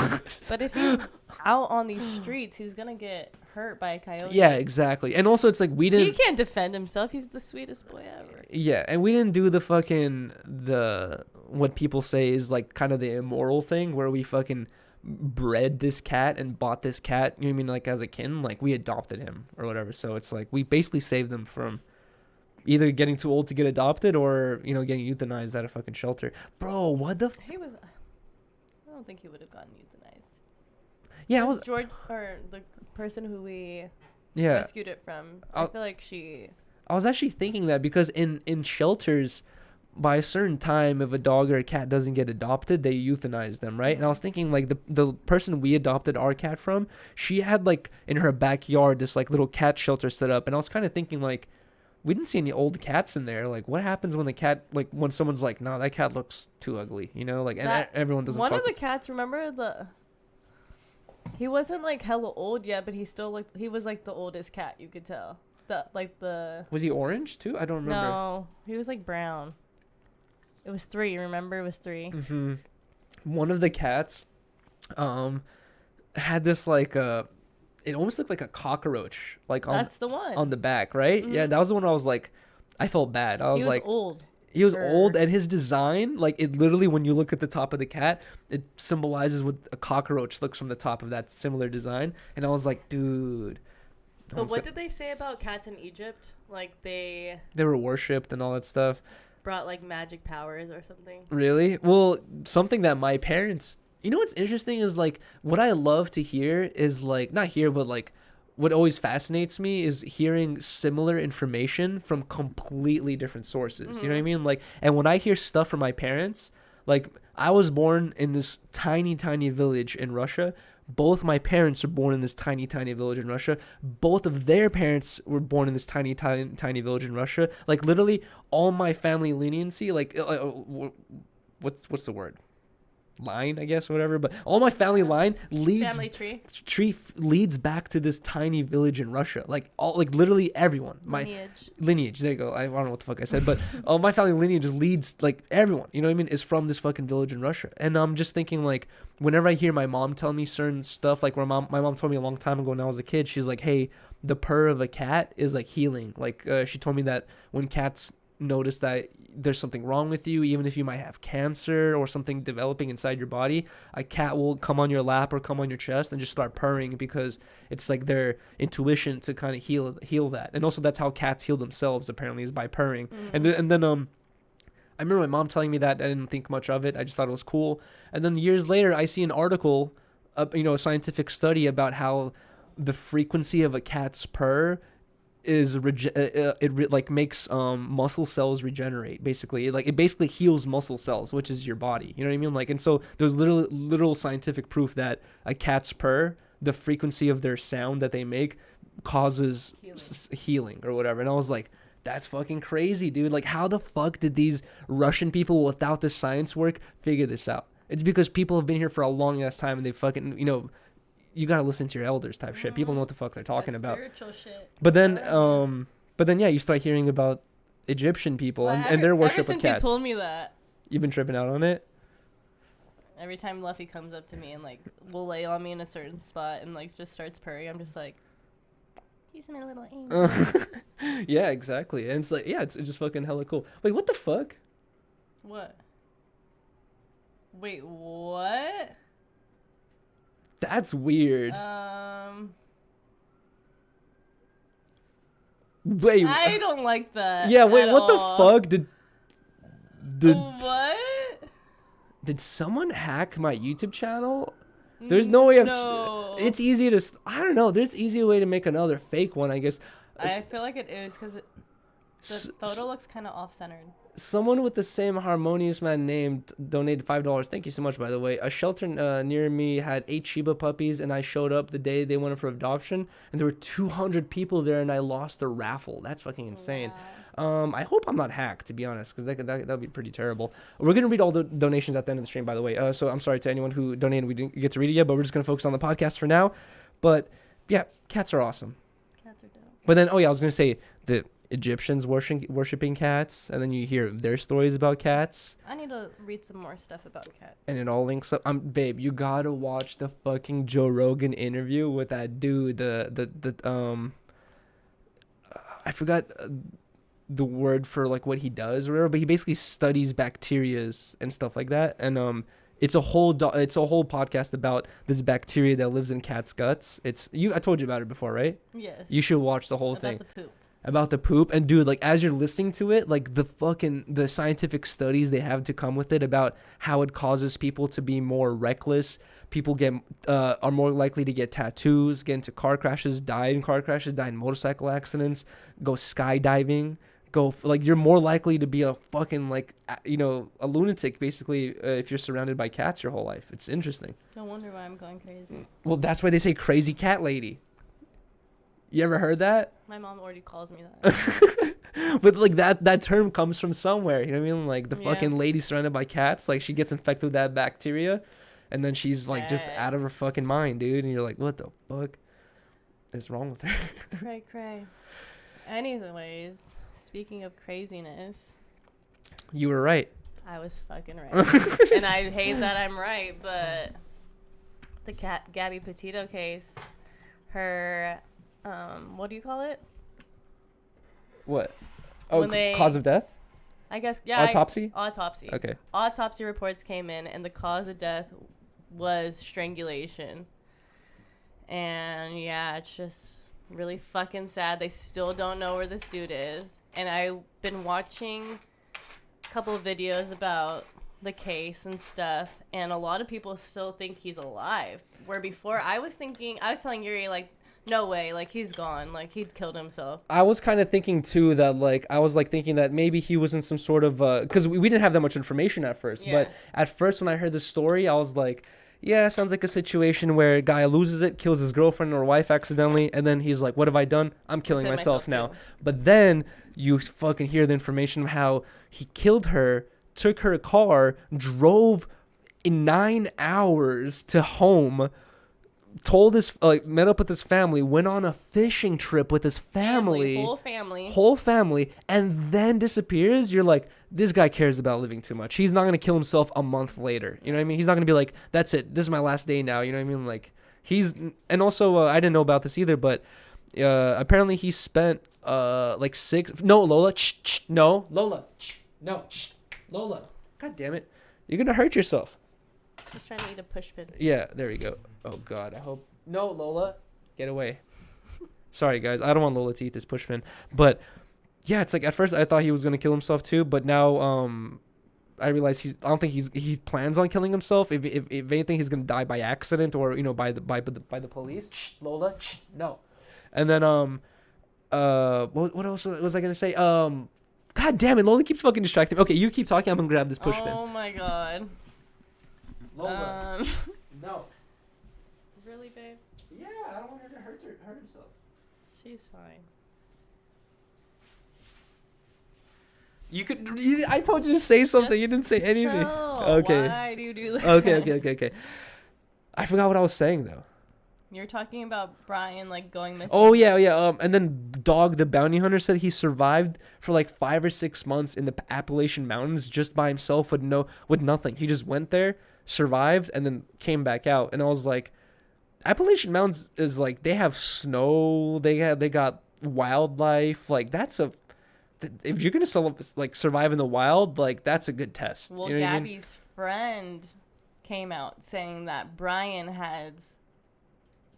But if he's out on these streets, he's gonna get hurt by a coyote. Yeah, exactly. And also, it's like we He didn't. can't defend himself. He's the sweetest boy ever. Yeah, and we didn't do the what people say is like kind of the immoral thing where we fucking bred this cat and bought this cat. You know what I mean? Like as a kin, like we adopted him or whatever. So it's like we basically saved them from either getting too old to get adopted or getting euthanized at a fucking shelter. Bro, what the? He was. I don't think he would have gotten euthanized. Yeah, I Was was. George or the person who we Yeah, rescued it from. I feel like she. I was actually thinking that because in shelters, by a certain time, if a dog or a cat doesn't get adopted, they euthanize them, right? And I was thinking like the person we adopted our cat from, she had like in her backyard this like little cat shelter set up, and I was kind of thinking like, we didn't see any old cats in there. Like, what happens when the cat when someone's like, no, that cat looks too ugly, like, and everyone doesn't. One of the cats, remember he wasn't like hella old yet, but he was like the oldest cat, you could tell. Was he orange too? I don't remember. No, he was like brown. It was 3. Remember, it was 3. Mm-hmm. One of the cats, had this like it almost looked like a cockroach, like That's the one. on the back, right? Mhm. Yeah, that was the one I was like, I felt bad. I was He was like, old. he was old, and his design, like it literally, when you look at the top of the cat, it symbolizes what a cockroach looks from the top of that similar design. And I was like, dude. But what did they say about cats in Egypt? Like they were worshipped and all that stuff. brought like magic powers or something. Really? Well, something that my parents, what's interesting is like what I love to hear is like, not hear, but like what always fascinates me is hearing similar information from completely different sources. You know what I mean? Like, and when I hear stuff from my parents, like I was born in this tiny, tiny village in Russia. Both my parents were born in this tiny, tiny village in Russia. Both of their parents were born in this tiny, tiny, tiny village in Russia. Like literally all my family leniency, like what's the word? Line, I guess, whatever. But all my family line Family tree. leads back to this tiny village in Russia. Like literally everyone. My lineage. There you go. I don't know what the fuck I said, but all my family lineage leads, like everyone. You know what I mean? Is from this fucking village in Russia. And I'm just thinking like, whenever I hear my mom tell me certain stuff, like my mom told me a long time ago when I was a kid, she's like, hey, the purr of a cat is like healing. Like she told me that when cats notice that there's something wrong with you, even if you might have cancer or something developing inside your body, a cat will come on your lap or come on your chest and just start purring, because it's like their intuition to kind of heal that. And also that's how cats heal themselves, apparently, is by purring. And then I remember my mom telling me that. I didn't think much of it. I just thought it was cool. And then years later, I see an article, a scientific study about how the frequency of a cat's purr is makes muscle cells regenerate. Basically, it basically heals muscle cells, which is your body. You know what I mean? Like, and so there's literal scientific proof that a cat's purr, the frequency of their sound that they make, causes healing or whatever. And I was like, that's fucking crazy, dude. Like, how the fuck did these Russian people, without this science work, figure this out? It's because people have been here for a long ass time, and they fucking, you gotta listen to your elders type shit. People know what the fuck they're talking about. Spiritual shit. But then, yeah, you start hearing about Egyptian people and their worship of cats. Ever since you told me that, You've been tripping out on it? every time Luffy comes up to me and like will lay on me in a certain spot and like just starts purring, I'm just like, he's my little angel. Yeah, exactly. And it's like, yeah, it's just fucking hella cool. Wait, what the fuck? What? Wait, what? That's weird. Wait. I don't like that. Yeah, wait, at what all. the fuck? Did What? Did someone hack my YouTube channel? There's no way of... No. It's easy to... I don't know. There's easier way to make another fake one, I guess. I feel like it is because the photo looks kind of off-centered. Someone with the same Harmonious man name donated $5. Thank you so much, by the way. A shelter near me had 8 Shiba puppies, and I showed up the day they went for adoption, and there were 200 people there, and I lost the raffle. That's fucking insane. Wow. I hope I'm not hacked, to be honest, because that would be pretty terrible. We're going to read all the donations at the end of the stream, by the way. So I'm sorry to anyone who donated. We didn't get to read it yet, but we're just going to focus on the podcast for now. But, yeah, cats are awesome. Cats are dope. But then, oh yeah, I was gonna say that Egyptians worshiping cats, and then you hear their stories about cats, I need to read some more stuff about cats. and it all links up. Babe, you gotta watch the fucking Joe Rogan interview with that dude. I forgot the word for like what he does or whatever, but he basically studies bacterias and stuff like that, and it's a whole podcast about this bacteria that lives in cats' guts. I told you about it before, right? Yes. You should watch the whole about thing. the poop. About the poop. And dude, like as you're listening to it, like the scientific studies they have to come with it about how it causes people to be more reckless. People are more likely to get tattoos, get into car crashes, die in car crashes, die in motorcycle accidents, go skydiving, you're more likely to be a fucking a lunatic basically if you're surrounded by cats your whole life. It's interesting. No wonder why I'm going crazy. Well, that's why they say crazy cat lady. You ever heard that? My mom already calls me that. But like that term comes from somewhere, you know what I mean? Like the Yeah. fucking lady surrounded by cats, like she gets infected with that bacteria and then she's like just out of her Yes. fucking mind, dude, and you're like, what the fuck is wrong with her? Cray. Anyways, speaking of craziness, You were right. I was fucking right. And I hate that I'm right, but the Gabby Petito case, her, what do you call it? What? Oh, When they- cause of death? I guess, yeah. Autopsy? Autopsy. Okay. Autopsy reports came in, and the cause of death was strangulation. And yeah, it's just really fucking sad. They still don't know where this dude is. And I've been watching a couple of videos about the case and stuff, and a lot of people still think he's alive. Where before I was telling Yuriy, like, no way, like, he's gone, like, he'd killed himself. I was kind of thinking too that thinking that maybe he was in some sort of because we didn't have that much information at first. Yeah. But at first when I heard the story, I was like, yeah, sounds like a situation where a guy loses it, kills his girlfriend or wife accidentally, and then he's like, what have I done? I'm killing Kill myself myself now. too. But then you fucking hear the information of how he killed her, took her car, drove in 9 hours to home, met up with his family, went on a fishing trip with his family, whole family, and then disappears. You're like, this guy cares about living too much. He's not going to kill himself a month later. You know what I mean? He's not going to be like, that's it, this is my last day now. You know what I mean? Like, and also, I didn't know about this either, but apparently he spent Lola, God damn it. You're going to hurt yourself. He's trying to eat a push pin. Yeah, there we go. Oh, God, I hope. No, Lola, get away. Sorry, guys. I don't want Lola to eat this pushpin. But, yeah, it's like at first I thought he was going to kill himself too. But now I realize I don't think he plans on killing himself. If anything, he's going to die by accident or, by the police. Shh, Lola, shh, no. And then, what else was I going to say? God damn it, Lola keeps fucking distracting me. Okay, you keep talking. I'm going to grab this pushpin. Oh, my God. Lola, no. Really, babe? Yeah, I don't want her to hurt herself. She's fine. I told you to say something. Just You didn't say anything. chill. Okay. Why do you do that? Okay. I forgot what I was saying though. You're talking about Brian, like, going missing. Oh yeah. And then Dog the bounty hunter said he survived for like 5 or 6 months in the Appalachian Mountains just by himself with nothing. He just went there, survived, and then came back out. And I was like, Appalachian Mountains is like, they have snow, they got wildlife. Like, if you're gonna survive in the wild, like, that's a good test. Well, You know what I mean? Gabby's friend came out saying that Brian has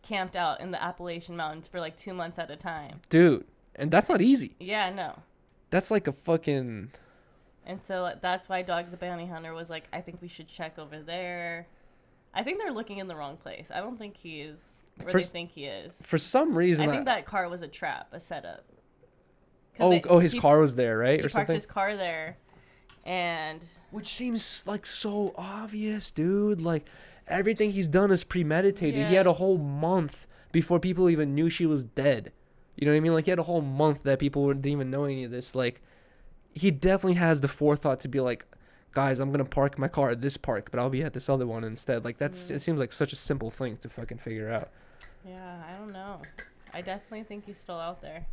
camped out in the Appalachian Mountains for like 2 months at a time. Dude, and that's not easy. Yeah, no. That's like a fucking... And so that's why Dog the Bounty Hunter was like, I think we should check over there. I think they're looking in the wrong place. I don't think he is where they think he is. For some reason... I think that car was a trap, a setup. His car was there, right? He or parked something? his car there, and... Which seems like so obvious, dude. Like, everything he's done is premeditated. He had a whole month before people even knew she was dead. You know what I mean? Like, he had a whole month that people didn't even know any of this. Like, he definitely has the forethought to be like, guys, I'm going to park my car at this park, but I'll be at this other one instead. Like, it seems like such a simple thing to fucking figure out. Yeah, I don't know. I definitely think he's still out there.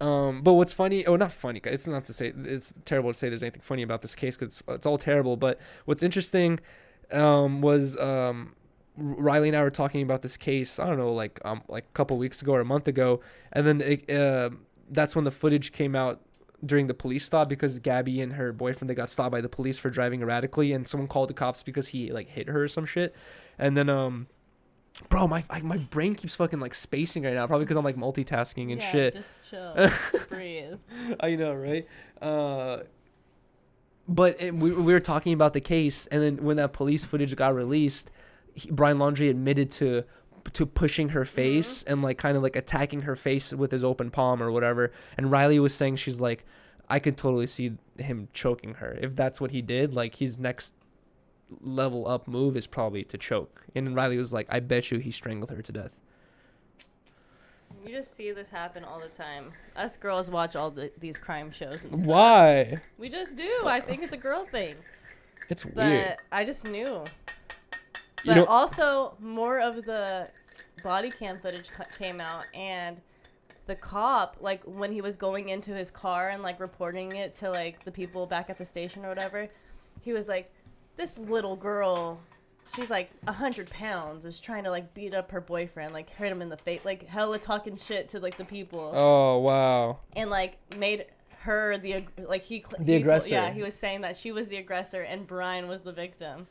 But what's funny, oh, not funny, it's not to say, it's terrible to say there's anything funny about this case because it's all terrible. But what's interesting was Rylee and I were talking about this case, I don't know, like a couple weeks ago or a month ago. And then that's when the footage came out during the police stop, because Gabby and her boyfriend, they got stopped by the police for driving erratically, and someone called the cops because he like hit her or some shit. And then bro, my brain keeps fucking like spacing right now, probably because I'm like multitasking and shit. Just chill. Breathe. I know, right? But we were talking about the case, and then when that police footage got released, Brian Laundrie admitted to pushing her face and like kind of like attacking her face with his open palm or whatever. And Rylee was saying, she's like, I could totally see him choking her if that's what he did. Like his next level up move is probably to choke. And Rylee was like, I bet you he strangled her to death. You just see this happen all the time. Us girls watch all these crime shows and stuff. Why? We just do. I think it's a girl thing. It's But weird. I just knew. You But know- also, more of the body cam footage came out, and the cop, like, when he was going into his car and, like, reporting it to, like, the people back at the station or whatever, he was like, this little girl, she's, like, 100 pounds, is trying to, like, beat up her boyfriend, like, hurt him in the face, like, hella talking shit to, like, the people. Oh, wow. And, like, made her the, like, The aggressor. Yeah, he was saying that she was the aggressor and Brian was the victim.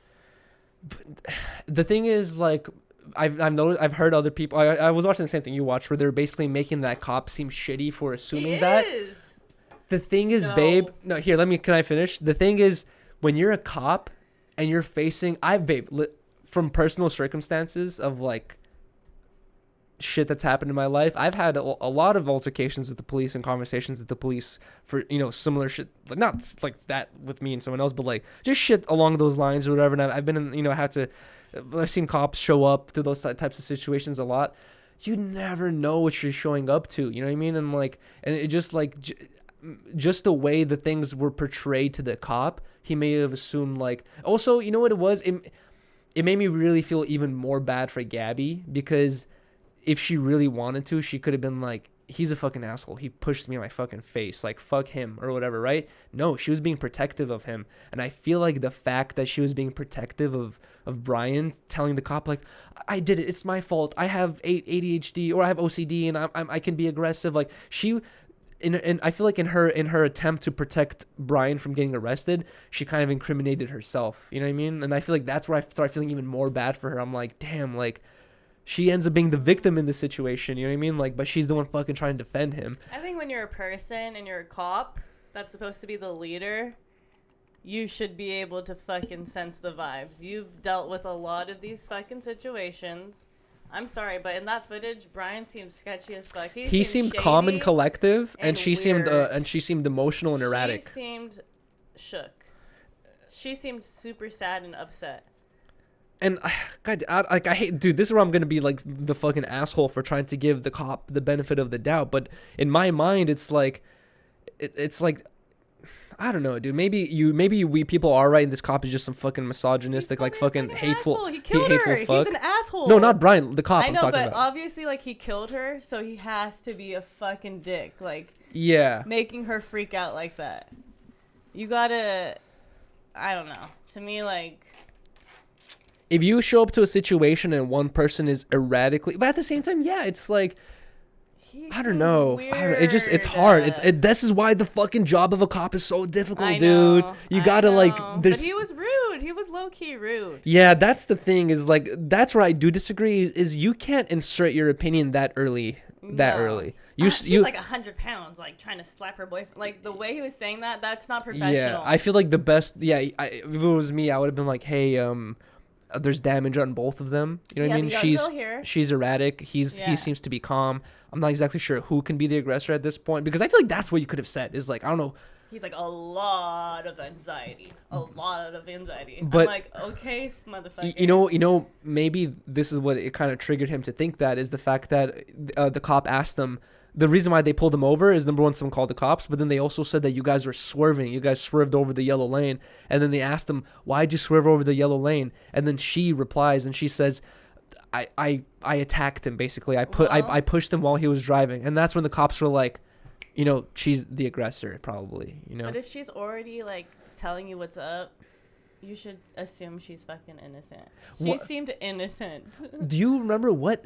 The thing is, like, I've noticed, I've heard other people, I was watching the same thing you watched, where they're basically making that cop seem shitty for assuming that. The thing is, No. babe, no, here, can I finish? The thing is, when you're a cop and you're facing, from personal circumstances of like shit that's happened in my life, I've had a lot of altercations with the police and conversations with the police for, similar shit, like not like that with me and someone else, but like just shit along those lines or whatever. And I've been in, I've seen cops show up to those types of situations a lot. You never know what you're showing up to, you know what I mean? And like, and it just like, just the way the things were portrayed to the cop, he may have assumed like, also, you know what it was? It made me really feel even more bad for Gabby, because if she really wanted to, she could have been like, he's a fucking asshole. He pushed me in my fucking face. Like, fuck him or whatever, right? No, she was being protective of him. And I feel like the fact that she was being protective of Brian, telling the cop, like, I did it. It's my fault. I have ADHD or I have OCD and I can be aggressive. Like, and I feel like in her attempt to protect Brian from getting arrested, she kind of incriminated herself. You know what I mean? And I feel like that's where I start feeling even more bad for her. I'm like, damn, like, she ends up being the victim in this situation, you know what I mean? Like, but she's the one fucking trying to defend him. I think when you're a person and you're a cop that's supposed to be the leader, you should be able to fucking sense the vibes. You've dealt with a lot of these fucking situations. I'm sorry, but in that footage, Brian seemed sketchy as fuck. He seemed calm and collective, and she weird. seemed emotional and erratic. She seemed shook. She seemed super sad and upset. And God, I hate, dude, this is where I'm gonna be like the fucking asshole for trying to give the cop the benefit of the doubt. But in my mind, it's like, I don't know, dude. Maybe we people are right, and this cop is just some fucking misogynistic, like fucking hateful, asshole. He killed hateful her. fuck. He's an asshole. No, not Brian, the cop. I I'm know, talking but about. obviously, like, he killed her, so he has to be a fucking dick. Like, Yeah. making her freak out like that. You gotta, I don't know. To me, like, If you show up to a situation and one person is erratically, but at the same time, yeah, it's like, I don't know. It's hard. This is why the fucking job of a cop is so difficult, dude. You gotta like, But he was rude. He was low key rude. Yeah, that's the thing. Is like, that's where I do disagree. Is you can't insert your opinion that early. She's like 100 pounds, like trying to slap her boyfriend. Like the way he was saying that, that's not professional. Yeah, I feel like the best. Yeah, if it was me, I would have been like, hey, there's damage on both of them. You know what I mean? She's erratic. He seems to be calm. I'm not exactly sure who can be the aggressor at this point, because I feel like that's what you could have said. Is like, I don't know. He's like, a lot of anxiety. But, I'm like, okay, motherfucker. You know, maybe this is what it kind of triggered him to think that, is the fact that the cop asked them. The reason why they pulled him over is, number one, someone called the cops, but then they also said that you guys were swerving. You guys swerved over the yellow lane. And then they asked him, why'd you swerve over the yellow lane? And then she replies and she says, I attacked him, basically. I pushed him while he was driving. And that's when the cops were like, you know, she's the aggressor, probably, you know? But if she's already, like, telling you what's up, you should assume she's fucking innocent. She seemed innocent. Do you remember what,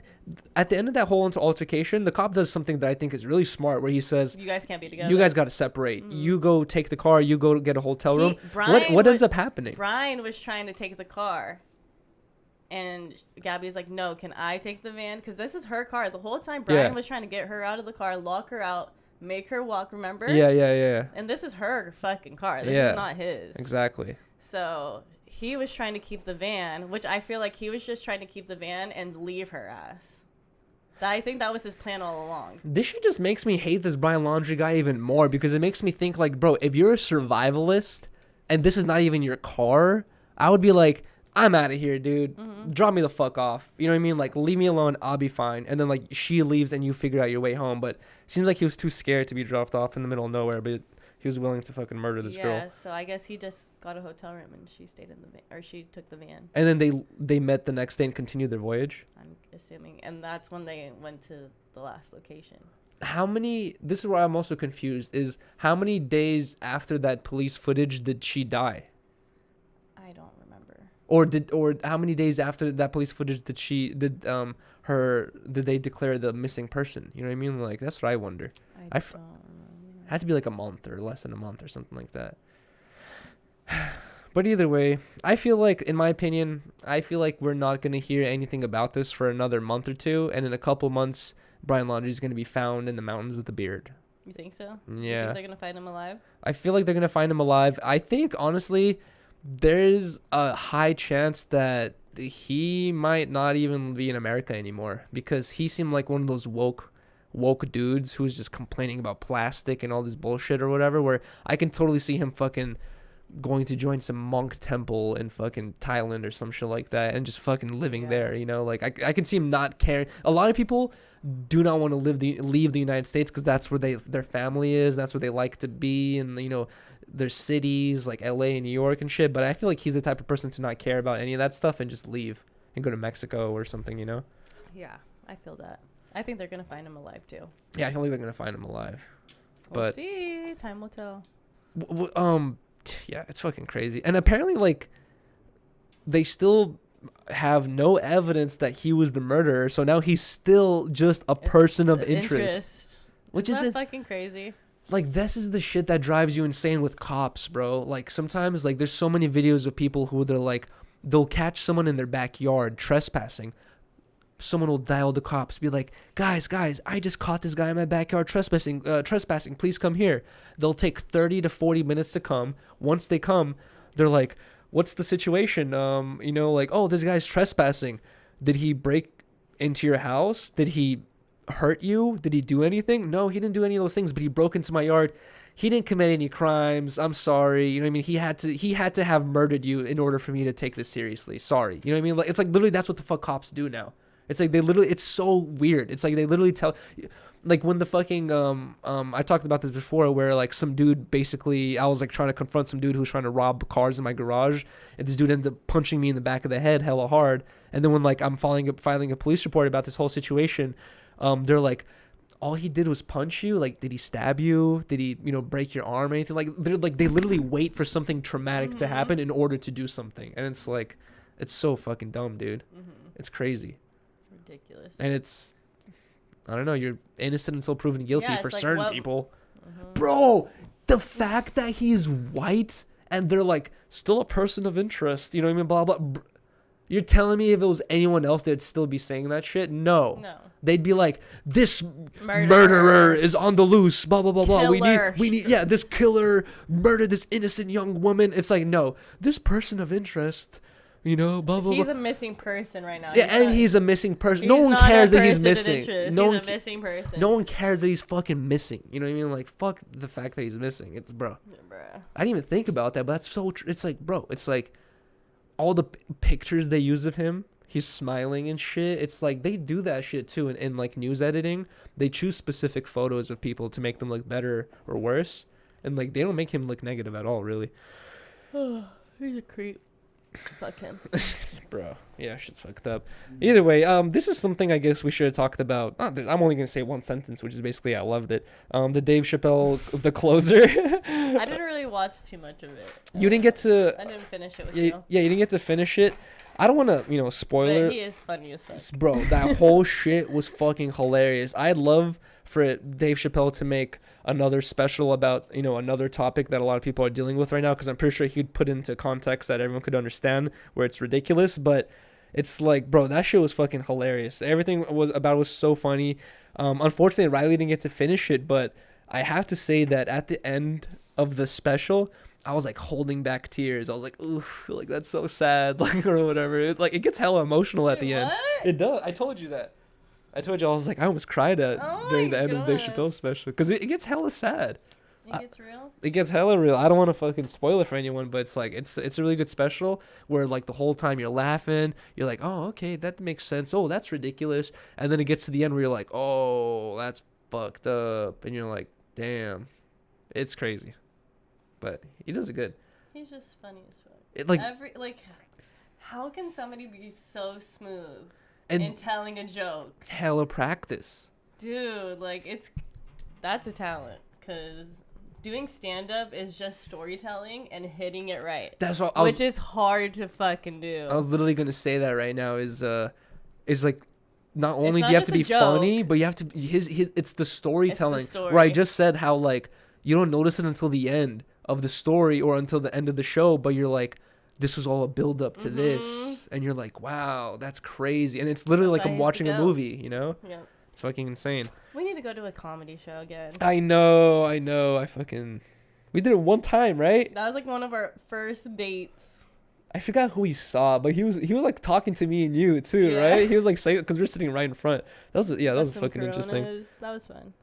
at the end of that whole altercation, the cop does something that I think is really smart, where he says, you guys can't be together. you guys got to separate. You go take the car, you go get a hotel room. Brian What ends up happening? Brian was trying to take the car. And Gabby's like, no, can I take the van? Because this is her car. The whole time, Brian was trying to get her out of the car, lock her out, make her walk, remember? Yeah. And this is her fucking car. This is not his. Exactly. So he was trying to keep the van, which I feel like he was just trying to keep the van and leave her ass. I think that was his plan all along. This shit just makes me hate this Brian Laundrie guy even more, because it makes me think, like, bro, if you're a survivalist and this is not even your car, I would be like, I'm out of here, dude. Drop me the fuck off. You know what I mean? Like, leave me alone. I'll be fine. And then, like, she leaves and you figure out your way home. But it seems like he was too scared to be dropped off in the middle of nowhere. But he was willing to fucking murder this girl. Yeah, so I guess he just got a hotel room and she stayed in the van, or she took the van. And then they met the next day and continued their voyage. I'm assuming. And that's when they went to the last location. This is where I'm also confused, is how many days after that police footage did she die? I don't remember. Or how many days after that police footage did they declare the missing person? You know what I mean? Like, that's what I wonder. I don't remember. Had to be like a month or less than a month or something like that. But either way, I feel like, in my opinion, we're not going to hear anything about this for another month or two. And in a couple months, Brian Laundrie is going to be found in the mountains with a beard. You think so? Yeah. You think they're going to find him alive? I feel like they're going to find him alive. I think, honestly, there's a high chance that he might not even be in America anymore, because he seemed like one of those woke dudes who's just complaining about plastic and all this bullshit or whatever, where I can totally see him fucking going to join some monk temple in fucking Thailand or some shit like that and just fucking living there, you know? Like, I can see him not caring. A lot of people do not want to leave the United States because that's where their family is, that's where they like to be, and, you know, their cities like LA and New York and shit. But I feel like he's the type of person to not care about any of that stuff and just leave and go to Mexico or something, you know? Yeah, I feel that. I think they're going to find him alive, too. Yeah, I don't think they're going to find him alive. We'll see. Time will tell. Yeah, it's fucking crazy. And apparently, like, they still have no evidence that he was the murderer. So now he's still just a person of interest. Which is fucking crazy. Like, this is the shit that drives you insane with cops, bro. Like, sometimes, like, there's so many videos of people who they're like, they'll catch someone in their backyard trespassing. Someone will dial the cops, be like, guys, I just caught this guy in my backyard trespassing, please come here. They'll take 30 to 40 minutes to come. Once they come, they're like, what's the situation? You know, like, oh, this guy's trespassing. Did he break into your house? Did he hurt you? Did he do anything? No, he didn't do any of those things, but he broke into my yard. He didn't commit any crimes. I'm sorry. You know what I mean? He had to have murdered you in order for me to take this seriously. Sorry. You know what I mean? Like, it's like literally that's what the fuck cops do now. It's like it's so weird. It's like they literally tell, like, when the fucking, I talked about this before, where like some dude, basically, I was like trying to confront some dude who was trying to rob cars in my garage, and this dude ended up punching me in the back of the head hella hard. And then when like I'm filing a police report about this whole situation, they're like, all he did was punch you. Like, did he stab you? Did he, you know, break your arm or anything? Like, they literally wait for something traumatic to happen in order to do something. And it's like, it's so fucking dumb, dude. It's crazy. Ridiculous. And it's, I don't know, you're innocent until proven guilty for like certain people. Bro, the fact that he's white and they're like still a person of interest, you know what I mean, blah blah. You're telling me if it was anyone else they'd still be saying that shit? No. They'd be like, this murderer is on the loose, blah blah blah blah. We need this killer murdered this innocent young woman. It's like, no, this person of interest, you know, blah, blah, blah. He's a missing person right now. Yeah, he's a missing person. No one cares that he's missing. He's a missing person. No one cares that he's fucking missing. You know what I mean? Like, fuck the fact that he's missing. It's, bro. I didn't even think about that, but that's so it's like, bro, it's like all the pictures they use of him, he's smiling and shit. It's like they do that shit too in like news editing. They choose specific photos of people to make them look better or worse. And like they don't make him look negative at all, really. He's a creep. Fuck him. Bro, yeah, shit's fucked up. Either way, this is something I guess we should have talked about. I'm only gonna say one sentence, which is basically I loved it. The Dave Chappelle, the closer. I didn't really watch too much of it. You didn't get to. I didn't finish it with Yeah, you. yeah, you didn't get to finish it. I don't want to, spoiler. But he is funny as fuck. Bro, that whole shit was fucking hilarious. I'd love for Dave Chappelle to make another special about, another topic that a lot of people are dealing with right now, because I'm pretty sure he'd put into context that everyone could understand where it's ridiculous. But it's like, bro, that shit was fucking hilarious. Everything was so funny. Unfortunately, Rylee didn't get to finish it, but I have to say that at the end of the special, I was like holding back tears. I was like, ooh, like that's so sad, like, or whatever. It gets hella emotional at the end. What? It does. I told you that. I was like, I almost cried during the end of the Dave Chappelle special, because it gets hella sad. It gets real. It gets hella real. I don't want to fucking spoil it for anyone, but it's like it's a really good special where like the whole time you're laughing, you're like, oh, okay, that makes sense. Oh, that's ridiculous. And then it gets to the end where you're like, oh, that's fucked up, and you're like, damn, it's crazy. But he does it good. He's just funny as fuck. It how can somebody be so smooth and in telling a joke? hella practice. Dude, that's a talent, because doing stand-up is just storytelling and hitting it right. That's what which is hard to fucking do. I was literally gonna say that right now is like, not only not do you have just to a be joke. funny, but you have to it's the storytelling. story. Where I just said how like you don't notice it until the end of the story or until the end of the show, but you're like, this was all a build up to this, and you're like, wow, that's crazy. And it's literally That's like why I'm I used to watching a go. movie, Yeah. It's fucking insane. We need to go to a comedy show again. I know. We did it one time, right? That was like one of our first dates. I forgot who he saw, but he was like talking to me and you too, Yeah. right? He was like saying, because we're sitting right in front. That was With some fucking interesting. Coronas. That was fun.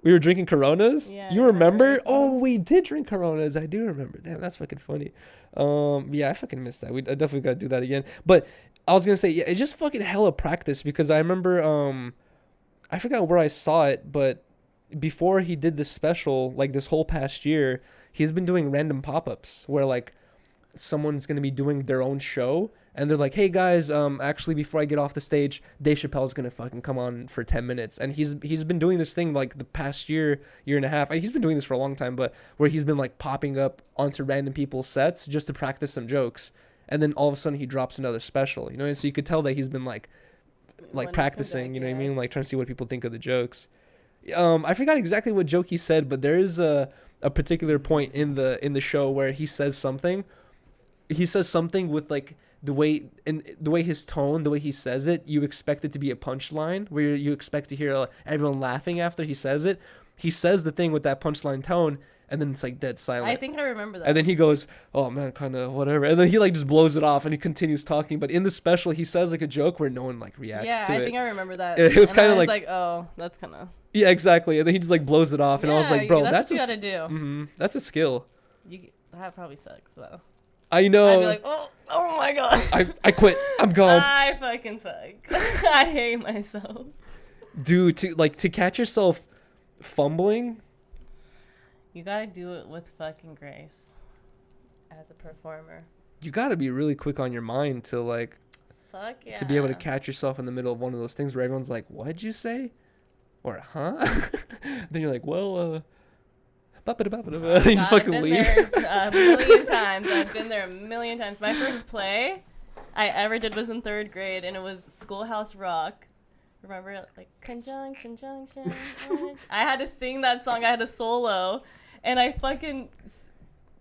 We were drinking Coronas. Yeah, You I remember. remember? Oh, we did drink Coronas. I do remember. Damn, that's fucking funny. Yeah, I fucking missed that. I definitely got to do that again. But I was gonna say, yeah, it's just fucking hella practice, because I remember, I forgot where I saw it, but before he did this special, like this whole past year, he's been doing random pop-ups where like someone's gonna be doing their own show, and they're like, hey guys, actually before I get off the stage, Dave Chappelle's gonna fucking come on for 10 minutes. And he's been doing this thing like the past year and a half. He's been doing this for a long time, but where he's been like popping up onto random people's sets just to practice some jokes, and then all of a sudden he drops another special, and so you could tell that he's been like practicing, you know what I mean, like trying to see what people think of the jokes. I forgot exactly what joke he said, but there is a particular point in the show where he says something with like the way his tone, the way he says it, you expect it to be a punchline, where you expect to hear everyone laughing after he says it. He says the thing with that punchline tone, and then it's like dead silent. I think I remember that. And then he goes, oh man, kind of whatever. And then he like just blows it off and he continues talking. But in the special, he says like a joke where no one like reacts to it. Yeah, I think I remember that. It was kind of like, oh, that's kind of. Yeah, exactly. And then he just like blows it off. And I was like, bro, that's what you gotta do. That's a skill. That probably sucks though. I know. I'd be like, oh my god. I quit. I'm gone. I fucking suck. I hate myself. Dude, to catch yourself fumbling. You gotta do it with fucking grace as a performer. You gotta be really quick on your mind to like. Fuck yeah. To be able to catch yourself in the middle of one of those things where everyone's like, what'd you say? Or, huh? Then you're like, well, and you just fucking leave. I've been there a million times. I've been there a million times. My first play I ever did was in 3rd grade, and it was Schoolhouse Rock. Remember, like, conjunction, junction. I had to sing that song. I had a solo, and I fucking,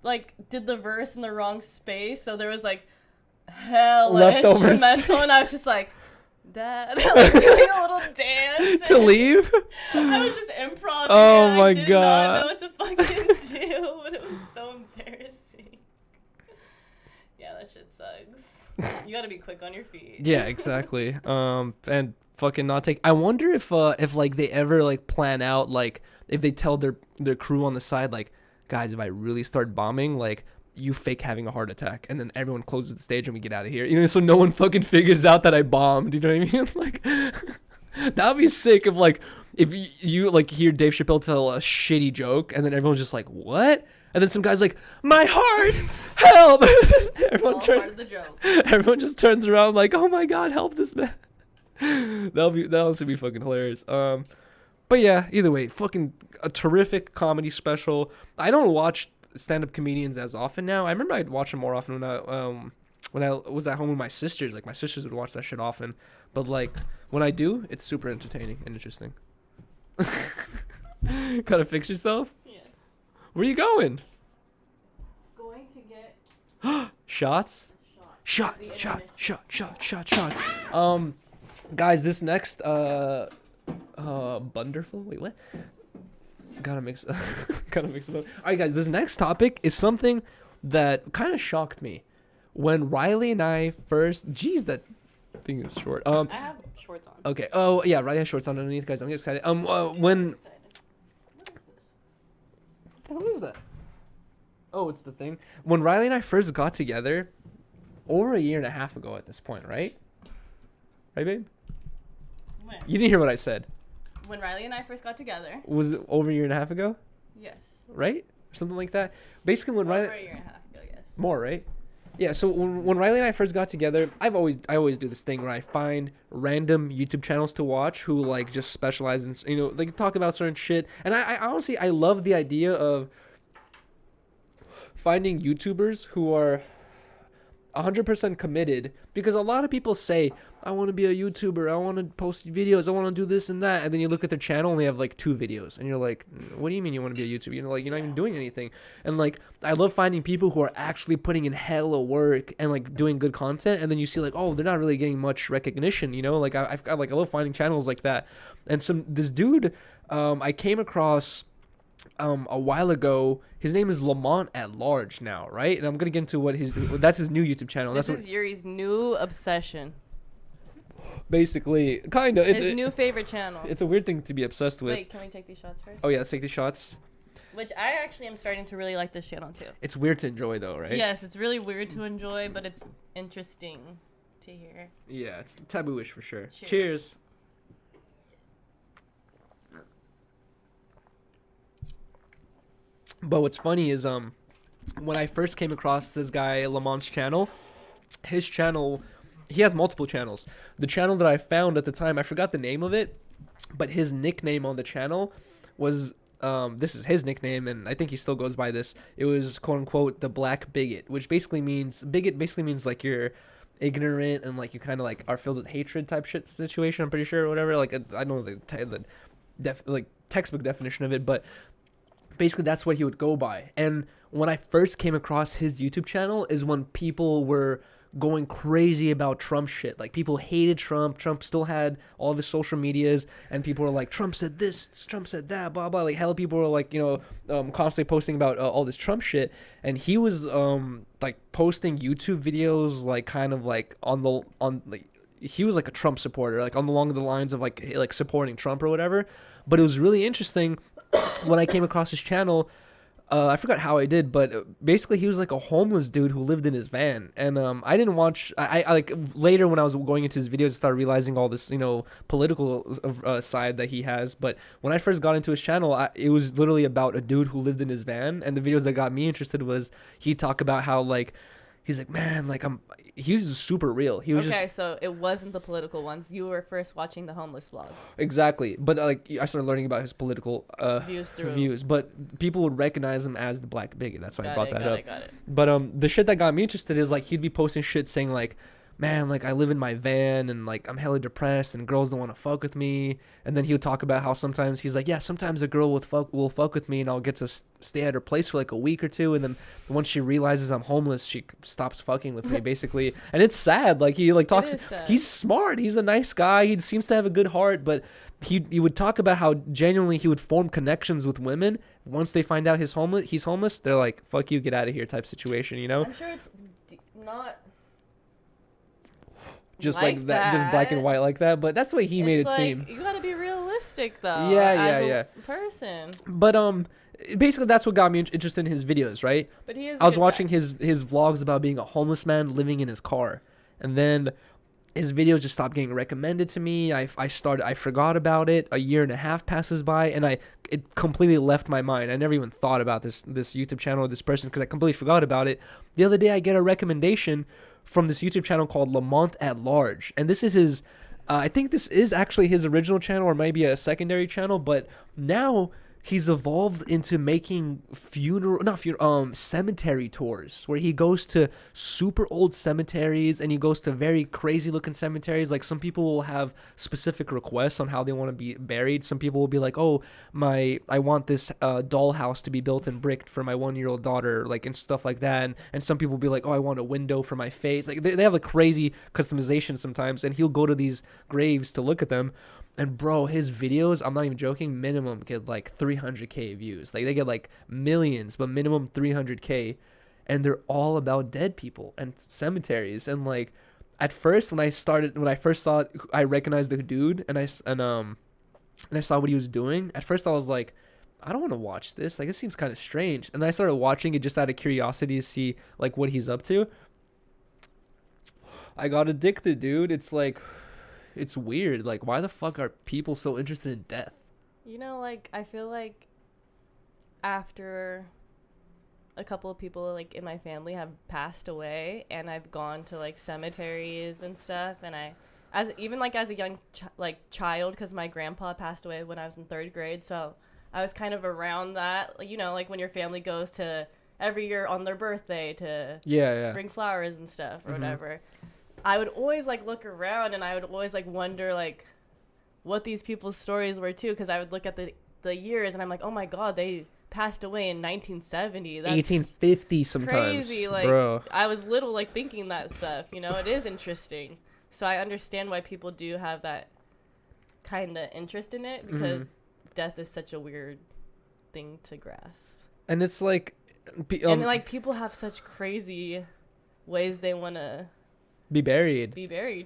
like, did the verse in the wrong space, so there was, like, hella Leftovers. instrumental, and I was just like, Dad, like, doing a little dance. To leave? I was just improv. Oh my I did God. not know what to fucking do, but it was so embarrassing. Yeah, that shit sucks. You gotta be quick on your feet. Yeah, exactly. And fucking not take. I wonder if like they ever like plan out, like if they tell their crew on the side, like, guys, if I really start bombing, like, you fake having a heart attack, and then everyone closes the stage and we get out of here, so no one fucking figures out that I bombed, you know what I mean? Like, that would be sick if like if you like hear Dave Chappelle tell a shitty joke and then everyone's just like, what? And then some guy's like, my heart, help! All part of the joke. Everyone just turns around like, oh my god, help this man. That'll also be fucking hilarious. But yeah, either way, fucking a terrific comedy special. I don't watch stand-up comedians as often now. I remember I'd watch them more often when I was at home with my sisters. Like my sisters would watch that shit often. But like when I do, it's super entertaining and interesting. Gotta fix yourself? Yes. Where you going? Going to get Shots? Shots. Guys, this next Bunderful? Wait, what? Gotta mix them up. Alright guys, this next topic is something that kind of shocked me. When Rylee and I first that thing is short. I have shorts on. Okay. Oh yeah, Rylee has shorts on underneath, guys. I'm excited. When What the hell is that? Oh, it's the thing. When Rylee and I first got together, over a year and a half ago at this point, right? Right, babe? When? You didn't hear what I said. When Rylee and I first got together. Was it over a year and a half ago? Yes. Right? Or something like that. Basically, when Over Rylee... a year and a half ago, yes. More, right? Yeah, so when Rylee and I first got together, I always do this thing where I find random YouTube channels to watch who like just specialize in, you know, like talk about certain shit. And I honestly, I love the idea of finding YouTubers who are 100% committed, because a lot of people say, I want to be a YouTuber, I want to post videos, I want to do this and that, and then you look at their channel and they have like 2 videos and you're like, what do you mean you want to be a YouTuber? You know, like you're not even doing anything. And like I love finding people who are actually putting in hella work and like doing good content, and then you see like, oh, they're not really getting much recognition, you know? Like I love finding channels like that. And this dude I came across a while ago. His name is Lamont at Large now, right? And I'm gonna get into that's his new YouTube channel. This is Yuri's new obsession. Basically, kind of. His new favorite channel. It's a weird thing to be obsessed with. Wait, can we take these shots first? Oh yeah, let's take these shots. Which I actually am starting to really like this channel too. It's weird to enjoy though, right? Yes, it's really weird to enjoy, but it's interesting to hear. Yeah, it's taboo-ish for sure. Cheers. Cheers. But what's funny is when I first came across this guy Lamont's channel, his channel, he has multiple channels. The channel that I found at the time, I forgot the name of it, but his nickname on the channel was this is his nickname, and I think he still goes by this. It was quote unquote the Black Bigot, which basically means like you're ignorant and like you kind of like are filled with hatred type shit situation. I'm pretty sure or whatever. Like I don't know the textbook definition of it, but basically that's what he would go by. And when I first came across his YouTube channel is when people were going crazy about Trump shit. Like people hated Trump. Trump still had all of his social medias, and people were like, Trump said this, Trump said that, blah blah. Like hella people were like, you know, constantly posting about all this Trump shit. And he was like posting YouTube videos like kind of like he was like a Trump supporter, like along the lines of like supporting Trump or whatever. But it was really interesting when I came across his channel. I forgot how I did, but basically he was like a homeless dude who lived in his van. And I didn't watch. I like later when I was going into his videos, I started realizing all this, you know, political side that he has. But when I first got into his channel, it was literally about a dude who lived in his van. And the videos that got me interested was he'd talk about how like he's like, man, like he was super real. He was okay, so it wasn't the political ones. You were first watching the homeless vlogs. Exactly. But like I started learning about his political views. But people would recognize him as the Black Bigot. That's why I brought that up. Got it. But the shit that got me interested is like he'd be posting shit saying like, man, like I live in my van and like I'm hella depressed and girls don't want to fuck with me. And then he would talk about how sometimes he's like, yeah, sometimes a girl will fuck with me and I'll get to stay at her place for like a week or two, and then once she realizes I'm homeless, she stops fucking with me basically. And it's sad. Like he like talks. He's smart. He's a nice guy. He seems to have a good heart, but he would talk about how genuinely he would form connections with women. Once they find out he's homeless, they're like, fuck you, get out of here type situation. You know. I'm sure it's not. Just like that, just black and white like that. But that's the way he made it seem. You gotta be realistic though. Yeah. As a person. But basically that's what got me interested in his videos, right? But he is. I was watching his vlogs about being a homeless man living in his car, and then his videos just stopped getting recommended to me. I forgot about it. A year and a half passes by, and it completely left my mind. I never even thought about this YouTube channel or this person because I completely forgot about it. The other day, I get a recommendation from this YouTube channel called Lamont at Large, and this is his. I think this is actually his original channel or maybe a secondary channel, but now he's evolved into making cemetery tours where he goes to super old cemeteries and he goes to very crazy looking cemeteries. Like some people will have specific requests on how they want to be buried. Some people will be like, oh, I want this dollhouse to be built and bricked for my 1-year-old daughter, like, and stuff like that. And some people will be like, oh, I want a window for my face. Like they have a crazy customization sometimes, and he'll go to these graves to look at them. And bro, his videos, I'm not even joking, minimum get like 300K views. Like they get like millions, but minimum 300K. And they're all about dead people and cemeteries. And like at first when I first saw it, I recognized the dude and I saw what he was doing. At first I was like, I don't want to watch this. Like it seems kind of strange. And then I started watching it just out of curiosity to see like what he's up to. I got addicted, dude. It's like, it's weird. Like, why the fuck are people so interested in death? You know, like, I feel like after a couple of people, like, in my family have passed away, and I've gone to, like, cemeteries and stuff, and as a young, child, because my grandpa passed away when I was in 3rd grade, so I was kind of around that, like, you know, like, when your family goes to every year on their birthday to bring flowers and stuff or whatever. I would always like look around and I would always like wonder like what these people's stories were too, because I would look at the years and I'm like, oh my god, they passed away in 1970. That's 1850 sometimes. Crazy. Like, bro. I was little like thinking that stuff, you know. It is interesting. So I understand why people do have that kind of interest in it, because death is such a weird thing to grasp. And it's like and like people have such crazy ways they want to be buried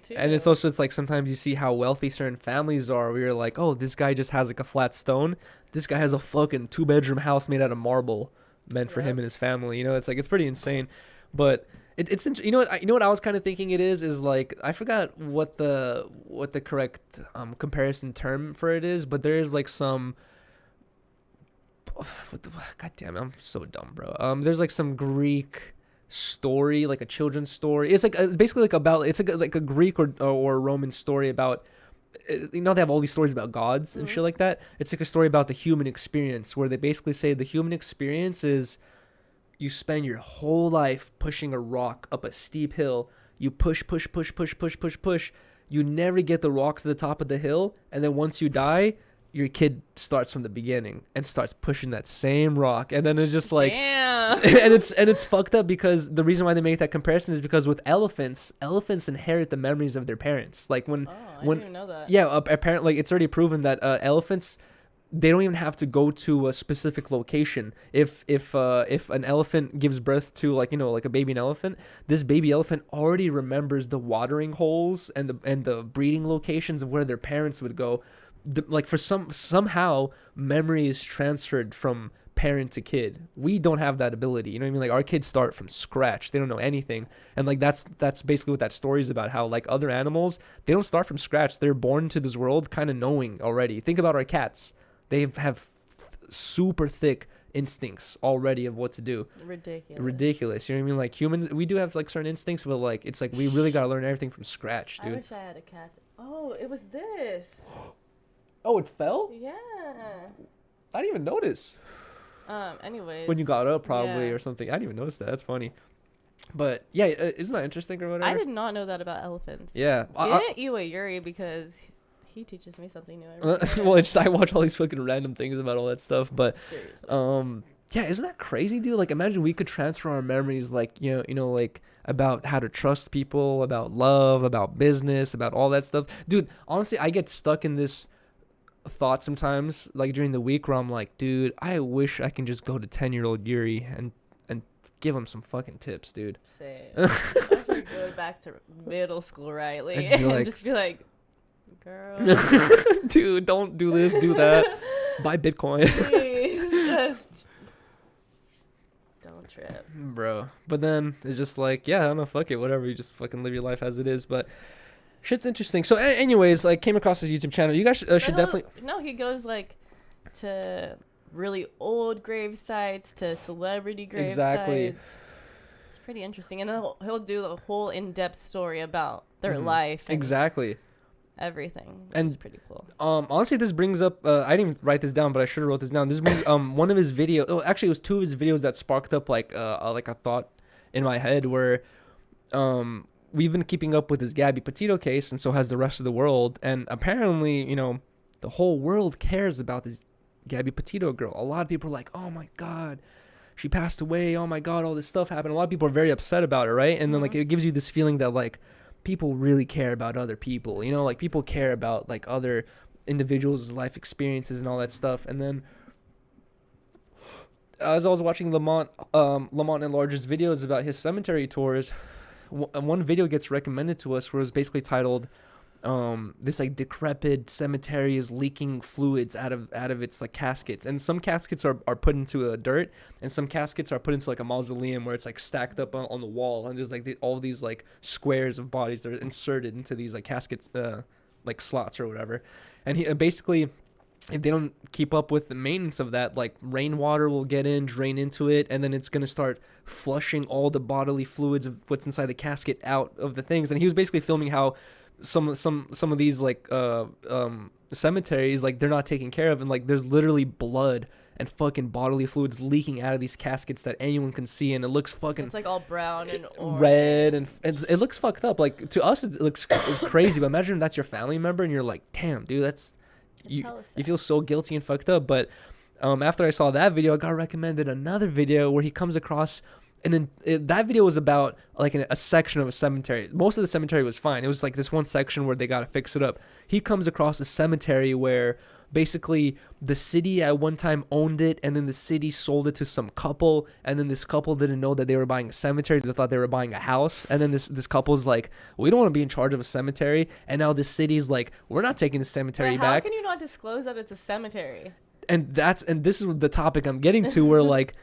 too. And it's like sometimes you see how wealthy certain families are where you're like, oh, this guy just has like a flat stone, this guy has a fucking 2-bedroom house made out of marble meant for him and his family, you know. It's like, it's pretty insane. But it's you know what I was kind of thinking it is like, I forgot what the correct comparison term for it is, but there is like some god damn it, I'm so dumb, bro. There's like some Greek story, like a children's story. It's like basically like about, it's like a Greek or Roman story about, you know, they have all these stories about gods and shit like that. It's like a story about the human experience, where they basically say the human experience is you spend your whole life pushing a rock up a steep hill. You push. You never get the rock to the top of the hill, and then once you die, your kid starts from the beginning and starts pushing that same rock, and then it's just like, damn. and it's fucked up, because the reason why they make that comparison is because with elephants inherit the memories of their parents. Like when I didn't even know that. Yeah, apparently it's already proven that elephants, they don't even have to go to a specific location. If an elephant gives birth to, like, you know, like a baby elephant, this baby elephant already remembers the watering holes and the breeding locations of where their parents would go. Like for somehow memory is transferred from parent to kid. We don't have that ability, you know what I mean? Like our kids start from scratch, they don't know anything. And like that's basically what that story is about, how like other animals, they don't start from scratch, they're born to this world kind of knowing already. Think about our cats, they have super thick instincts already of what to do. Ridiculous, you know what I mean? Like humans, we do have like certain instincts, but like it's like we really got to learn everything from scratch, dude. I wish I had a cat. Oh, it was this. Oh, it fell? Yeah. I didn't even notice. Anyways. When you got up, probably, or something. I didn't even notice that. That's funny. But yeah, isn't that interesting or whatever? I did not know that about elephants. Yeah. Get Yuriy Rylee, because he teaches me something new every day. Well, I watch all these fucking random things about all that stuff. But seriously. yeah, isn't that crazy, dude? Like, imagine we could transfer our memories, like, you know, like about how to trust people, about love, about business, about all that stuff, dude. Honestly, I get stuck in this thought sometimes, like during the week, where I'm like, dude, I wish I can just go to 10-year-old Yuri and give him some fucking tips, dude. Say, I should go back to middle school, Rylee, and just be like, girl, dude, don't do this, do that, buy Bitcoin, please, just don't trip, bro. But then it's just like, yeah, I don't know, fuck it, whatever, you just fucking live your life as it is. But Shit's interesting. So, anyways, like, came across his YouTube channel. You guys should definitely. No, he goes like to really old grave sites, to celebrity grave sites. It's pretty interesting, and then he'll do a whole in-depth story about their life. Exactly. Everything. And it's pretty cool. Honestly, this brings up. I didn't even write this down, but I should have wrote this down. This brings one of his videos. Oh, actually, it was two of his videos that sparked up like a thought in my head where we've been keeping up with his Gabby Petito case, and so has the rest of the world. And apparently, you know, the whole world cares about this Gabby Petito girl. A lot of people are like, oh my God, she passed away. Oh my God, all this stuff happened. A lot of people are very upset about it, right? And then like it gives you this feeling that like people really care about other people. You know, like people care about like other individuals' life experiences and all that stuff. And then as I was watching Lamont and Large's videos about his cemetery tours, one video gets recommended to us where it's basically titled this like decrepit cemetery is leaking fluids out of its like caskets, and some caskets are put into a dirt, and some caskets are put into like a mausoleum where it's like stacked up on the wall, and there's like all these like squares of bodies that are inserted into these like caskets like slots or whatever. And he basically, if they don't keep up with the maintenance of that, like rainwater will get in, drain into it, and then it's going to start flushing all the bodily fluids of what's inside the casket out of the things. And he was basically filming how some of these like cemeteries, like they're not taken care of, and like there's literally blood and fucking bodily fluids leaking out of these caskets that anyone can see, and it looks fucking, it's like all brown and orange. Red, and it looks fucked up. Like to us it looks crazy, but imagine that's your family member and you're like, damn dude, that's you feel so guilty and fucked up. But after I saw that video, I got recommended another video where he comes across, and then that video was about like a section of a cemetery. Most of the cemetery was fine. It was like this one section where they got to fix it up. He comes across a cemetery where basically the city at one time owned it, and then the city sold it to some couple, and then this couple didn't know that they were buying a cemetery. They thought they were buying a house, and then this couple's like, we don't want to be in charge of a cemetery, and now the city's like, we're not taking the cemetery back. How can you not disclose that it's a cemetery? And this is the topic I'm getting to, where like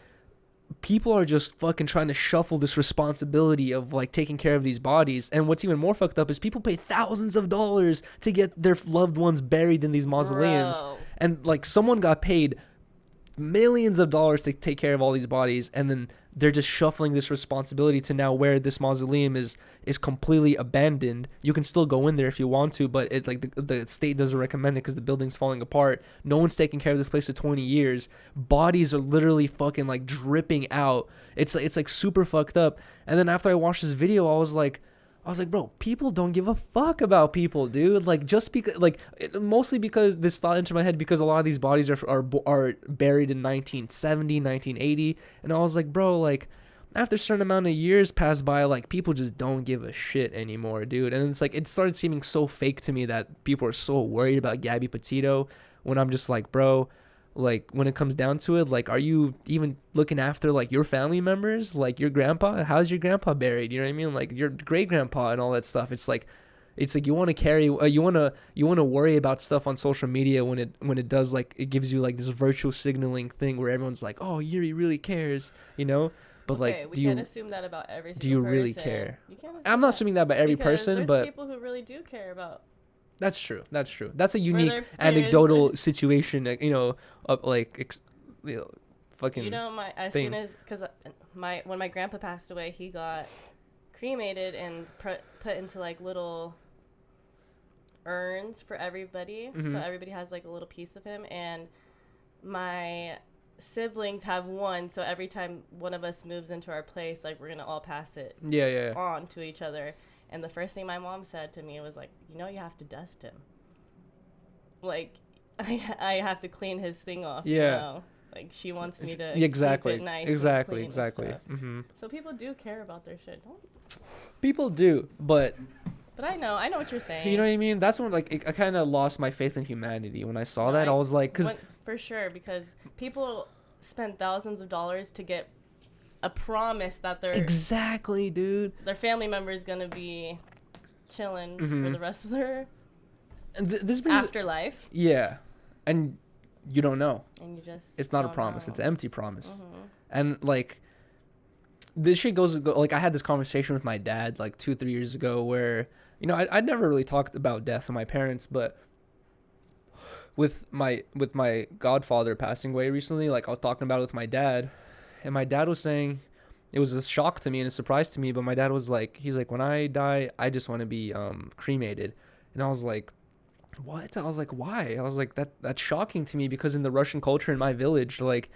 people are just fucking trying to shuffle this responsibility of like taking care of these bodies. And what's even more fucked up is people pay thousands of dollars to get their loved ones buried in these mausoleums. Bro. And like someone got paid millions of dollars to take care of all these bodies, and then they're just shuffling this responsibility to now where this mausoleum is completely abandoned. You can still go in there if you want to, but it like the state doesn't recommend it because the building's falling apart. No one's taking care of this place for 20 years. Bodies are literally fucking like dripping out. It's like super fucked up. And then after I watched this video, I was like, bro, people don't give a fuck about people, dude. Like, just because, like, mostly because this thought entered my head because a lot of these bodies are buried in 1970, 1980, and I was like, bro, like, after a certain amount of years pass by, like, people just don't give a shit anymore, dude. And it's like, it started seeming so fake to me that people are so worried about Gabby Petito, when I'm just like, bro, like, when it comes down to it, like, are you even looking after like your family members, like your grandpa? How's your grandpa buried? You know what I mean? Like your great grandpa and all that stuff. It's like you want to carry you want to worry about stuff on social media when it does, like, it gives you like this virtual signaling thing where everyone's like, oh, Yuri really cares, you know. But okay, like, we can't assume that about every single do you person. really care? You can't I'm not assuming that about every person, there's but people who really do care about. That's true. That's a unique their anecdotal situation, you know, fucking. You know, as soon as, because when my grandpa passed away, he got cremated and put into like little urns for everybody. Mm-hmm. So everybody has like a little piece of him, and my siblings have one. So every time one of us moves into our place, like, we're gonna all pass it on to each other. And the first thing my mom said to me was like, you know, you have to dust him. Like, I have to clean his thing off. Yeah. You know? Like, she wants me to keep it nice exactly. and clean and stuff. Mm-hmm. So people do care about their shit. People do, but I know what you're saying. You know what I mean? That's when, like, I kind of lost my faith in humanity when I saw that. I was like, for sure, because people spend thousands of dollars to get a promise that their their family member is gonna be chilling for the rest of their this brings afterlife. Yeah, and you don't know. And you just it's not a promise. It's an empty promise. And like, this shit goes like, I had this conversation with my dad like 2-3 years ago where you know, I never really talked about death with my parents, but with my godfather passing away recently, like I was talking about it with my dad, and my dad was saying it was a shock to me and a surprise to me, but my dad was like, he's like, when I die, I just want to be cremated. And I was like, what? I was like, why? I was like, that's shocking to me, because in the Russian culture in my village, like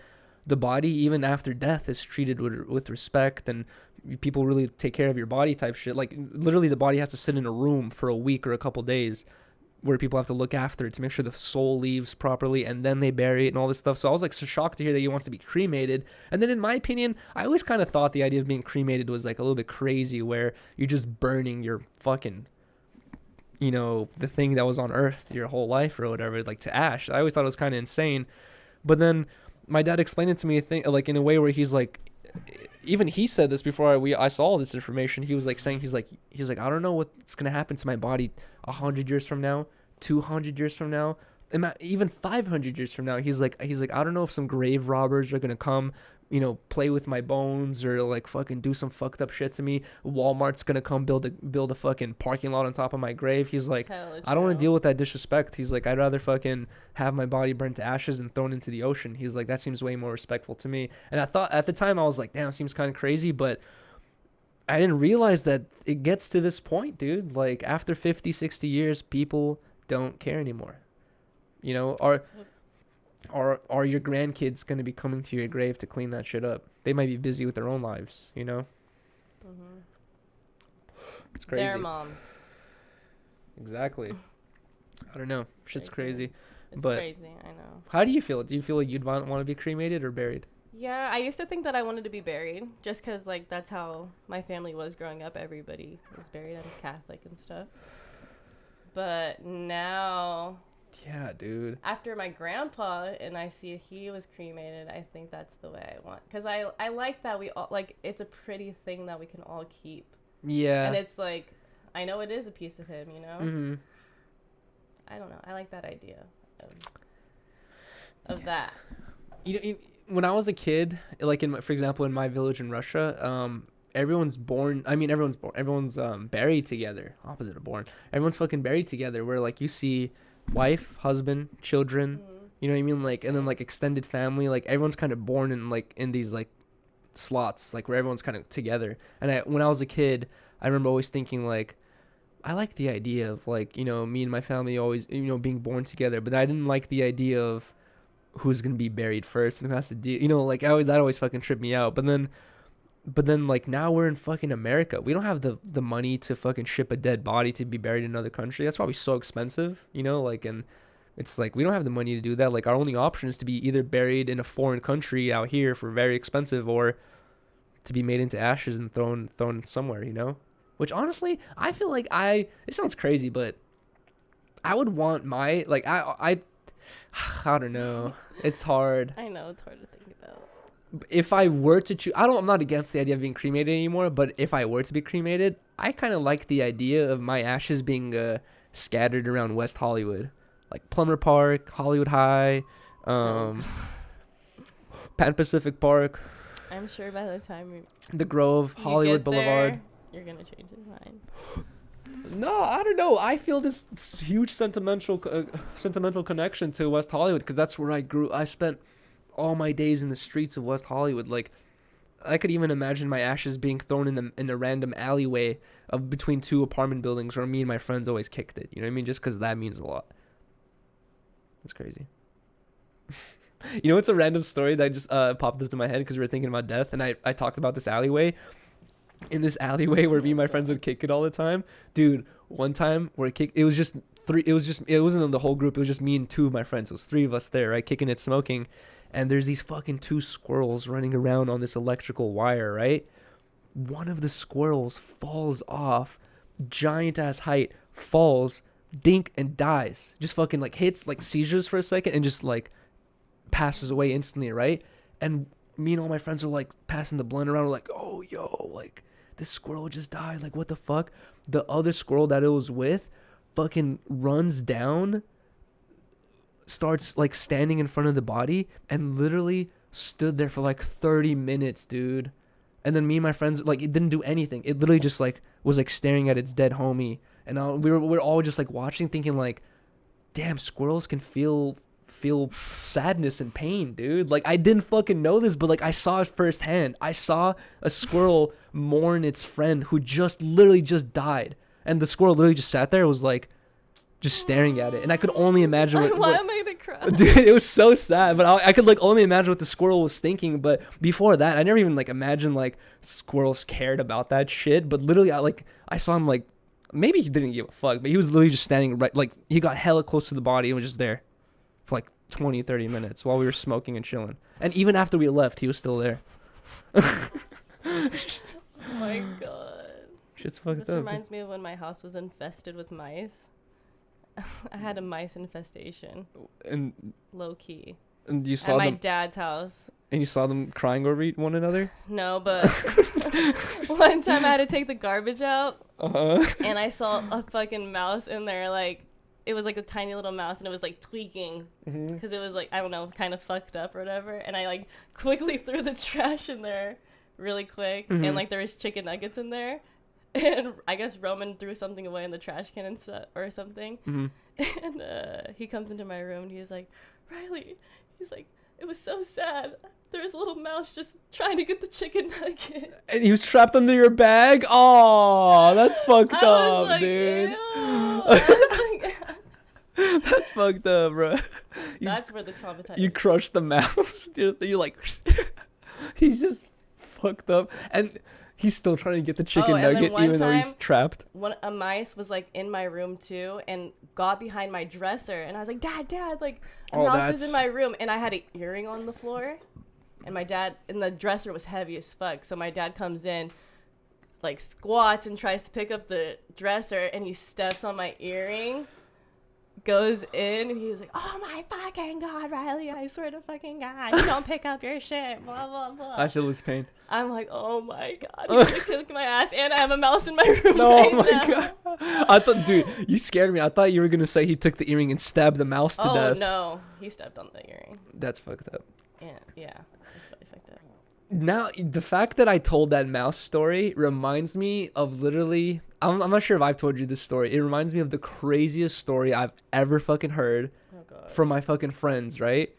the body even after death is treated with respect, and people really take care of your body type shit. Like literally the body has to sit in a room for a week or a couple days where people have to look after it to make sure the soul leaves properly, and then they bury it and all this stuff. So I was like so shocked to hear that he wants to be cremated. And then in my opinion, I always kind of thought the idea of being cremated was like a little bit crazy, where you're just burning your fucking, you know, the thing that was on earth your whole life or whatever, like to ash. I always thought it was kind of insane. But then my dad explained it to me, like in a way where he's like, even he said this before I saw all this information. He was like saying, he's like, I don't know what's going to happen to my body 100 years from now, 200 years from now, even 500 years from now. He's like, I don't know if some grave robbers are going to come, you know, play with my bones or like fucking do some fucked up shit to me. Walmart's going to come build a fucking parking lot on top of my grave. He's like, I don't want to deal with that disrespect. He's like, I'd rather fucking have my body burnt to ashes and thrown into the ocean. He's like, that seems way more respectful to me. And I thought at the time, I was like, damn, it seems kind of crazy, but I didn't realize that it gets to this point, dude. Like after 50, 60 years, people don't care anymore. You know, are your grandkids going to be coming to your grave to clean that shit up? They might be busy with their own lives, you know? Mm-hmm. It's crazy. Their moms. Exactly. I don't know. Shit's crazy. It's but crazy, I know. How do you feel? Do you feel like you'd want to be cremated or buried? Yeah, I used to think that I wanted to be buried just because, like, that's how my family was growing up. Everybody was buried. I'm Catholic and stuff. But now... Yeah, dude. After my grandpa and I see he was cremated, I think that's the way I want. Because I like that we all, like, it's a pretty thing that we can all keep. Yeah. And it's like, I know it is a piece of him, you know? Mm-hmm. I don't know. I like that idea of that. You know, when I was a kid, like, for example, in my village in Russia, everyone's buried together. Opposite of born. Everyone's fucking buried together, where, like, you see wife, husband, children, you know what I mean, like, and then like extended family, like everyone's kind of born in like in these like slots, like where everyone's kind of together. And when I was a kid, I remember always thinking like, I like the idea of like, you know, me and my family always, you know, being born together, but I didn't like the idea of who's gonna be buried first and who has to deal, you know, like that always fucking tripped me out. But then like now we're in fucking America. We don't have the money to fucking ship a dead body to be buried in another country. That's probably so expensive, you know, like, and it's like we don't have the money to do that. Like our only option is to be either buried in a foreign country out here for very expensive, or to be made into ashes and thrown somewhere, you know? Which honestly, I feel like it sounds crazy, but I would want my, like, I don't know. It's hard. I know, it's hard to think about. If I were to choose, I'm not against the idea of being cremated anymore, but if I were to be cremated, I kind of like the idea of my ashes being scattered around West Hollywood, like Plumber Park, Hollywood High, Pan Pacific Park. I'm sure by the time the Grove, Hollywood Boulevard, you're gonna change his mind. No, I don't know. I feel this huge sentimental connection to West Hollywood because that's where I grew. I spent all my days in the streets of West Hollywood. Like, I could even imagine my ashes being thrown in a random alleyway of between two apartment buildings where me and my friends always kicked it. You know what I mean? Just because that means a lot. That's crazy. You know, it's a random story that just popped up in my head because we were thinking about death, and I talked about this alleyway. In this alleyway where me and my friends would kick it all the time, dude. One time where it was just three. It wasn't the whole group. It was just me and two of my friends. It was three of us there, right, kicking it, smoking. And there's these fucking two squirrels running around on this electrical wire, right? One of the squirrels falls off, giant ass height, falls, dink, and dies. Just fucking like hits like seizures for a second and just like passes away instantly, right? And me and all my friends are like passing the blunt around. We're like, oh, yo, like this squirrel just died. Like, what the fuck? The other squirrel that it was with fucking runs down, starts like standing in front of the body, and literally stood there for like 30 minutes, dude. And then me and my friends, like, it didn't do anything. It literally just like was like staring at its dead homie And we were all just like watching, thinking like, damn, squirrels can feel sadness and pain, dude. Like, I didn't fucking know this, but like I saw it firsthand. I saw a squirrel mourn its friend who literally just died, and the squirrel literally just sat there, was like just staring at it, and I could only imagine Why am I gonna cry? dude, it was so sad, but I could like only imagine what the squirrel was thinking. But before that, I never even like imagined like squirrels cared about that shit. But literally, I saw him, like, maybe he didn't give a fuck, but he was literally just standing right, like he got hella close to the body and was just there for like 20-30 minutes while we were smoking and chilling. And even after we left, he was still there. Oh my god. Shit's fucked This up. reminds me of when my house was infested with mice. I had a mice infestation, And low key, you at saw my them, dad's house. and you saw them crying over one another. No, but one time I had to take the garbage out, and I saw a fucking mouse in there. Like, it was like a tiny little mouse, and it was like tweaking because it was like, I don't know, kind of fucked up or whatever. And I like quickly threw the trash in there really quick, and like there was chicken nuggets in there. And I guess Roman threw something away in the trash can and or something. And he comes into my room and he's like, Rylee, he's like, it was so sad. There was a little mouse just trying to get the chicken nugget. And he was trapped under your bag? Oh, that's fucked up, like, dude. Ew. That's fucked up, bro. That's where the traumatized. You crushed the mouse. You're like, he's just fucked up. And he's still trying to get the chicken nugget even though he's trapped. A mice was like in my room too and got behind my dresser. And I was like, Dad, like a mouse is in my room. And I had an earring on the floor. And the dresser was heavy as fuck. So my dad comes in, like squats and tries to pick up the dresser. And he steps on my earring, goes in, and he's like, oh my fucking God, Rylee, I swear to fucking God, you don't pick up your shit, blah, blah, blah. I feel his pain. I'm like, oh my God, he's gonna kick my ass, and I have a mouse in my room Oh right my now. God. I thought, dude, you scared me. I thought you were going to say he took the earring and stabbed the mouse to death. Oh no, he stepped on the earring. That's fucked up. Yeah, that's really fucked up. Now, the fact that I told that mouse story reminds me of literally, I'm not sure if I've told you this story. It reminds me of the craziest story I've ever fucking heard from my fucking friends, right?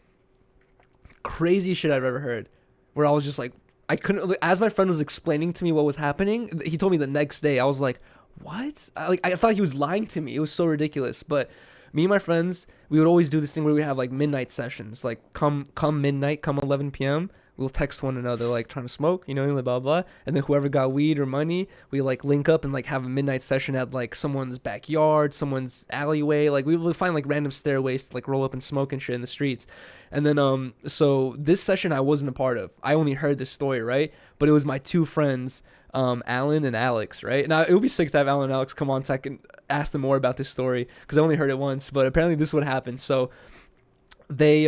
Crazy shit I've ever heard. Where I was just like, I couldn't, as my friend was explaining to me what was happening, he told me the next day. I was like, what? I thought he was lying to me. It was so ridiculous. But me and my friends, we would always do this thing where we have like midnight sessions. Like come midnight, come 11 p.m., we'll text one another, like, trying to smoke, you know, blah, blah. And then whoever got weed or money, we, like, link up and, like, have a midnight session at, like, someone's backyard, someone's alleyway. Like, we would find, like, random stairways to, like, roll up and smoke and shit in the streets. And then, so this session I wasn't a part of. I only heard this story, right? But it was my two friends, Alan and Alex, right? Now, it would be sick to have Alan and Alex come on so I can ask them more about this story because I only heard it once. But apparently this is what happened. So we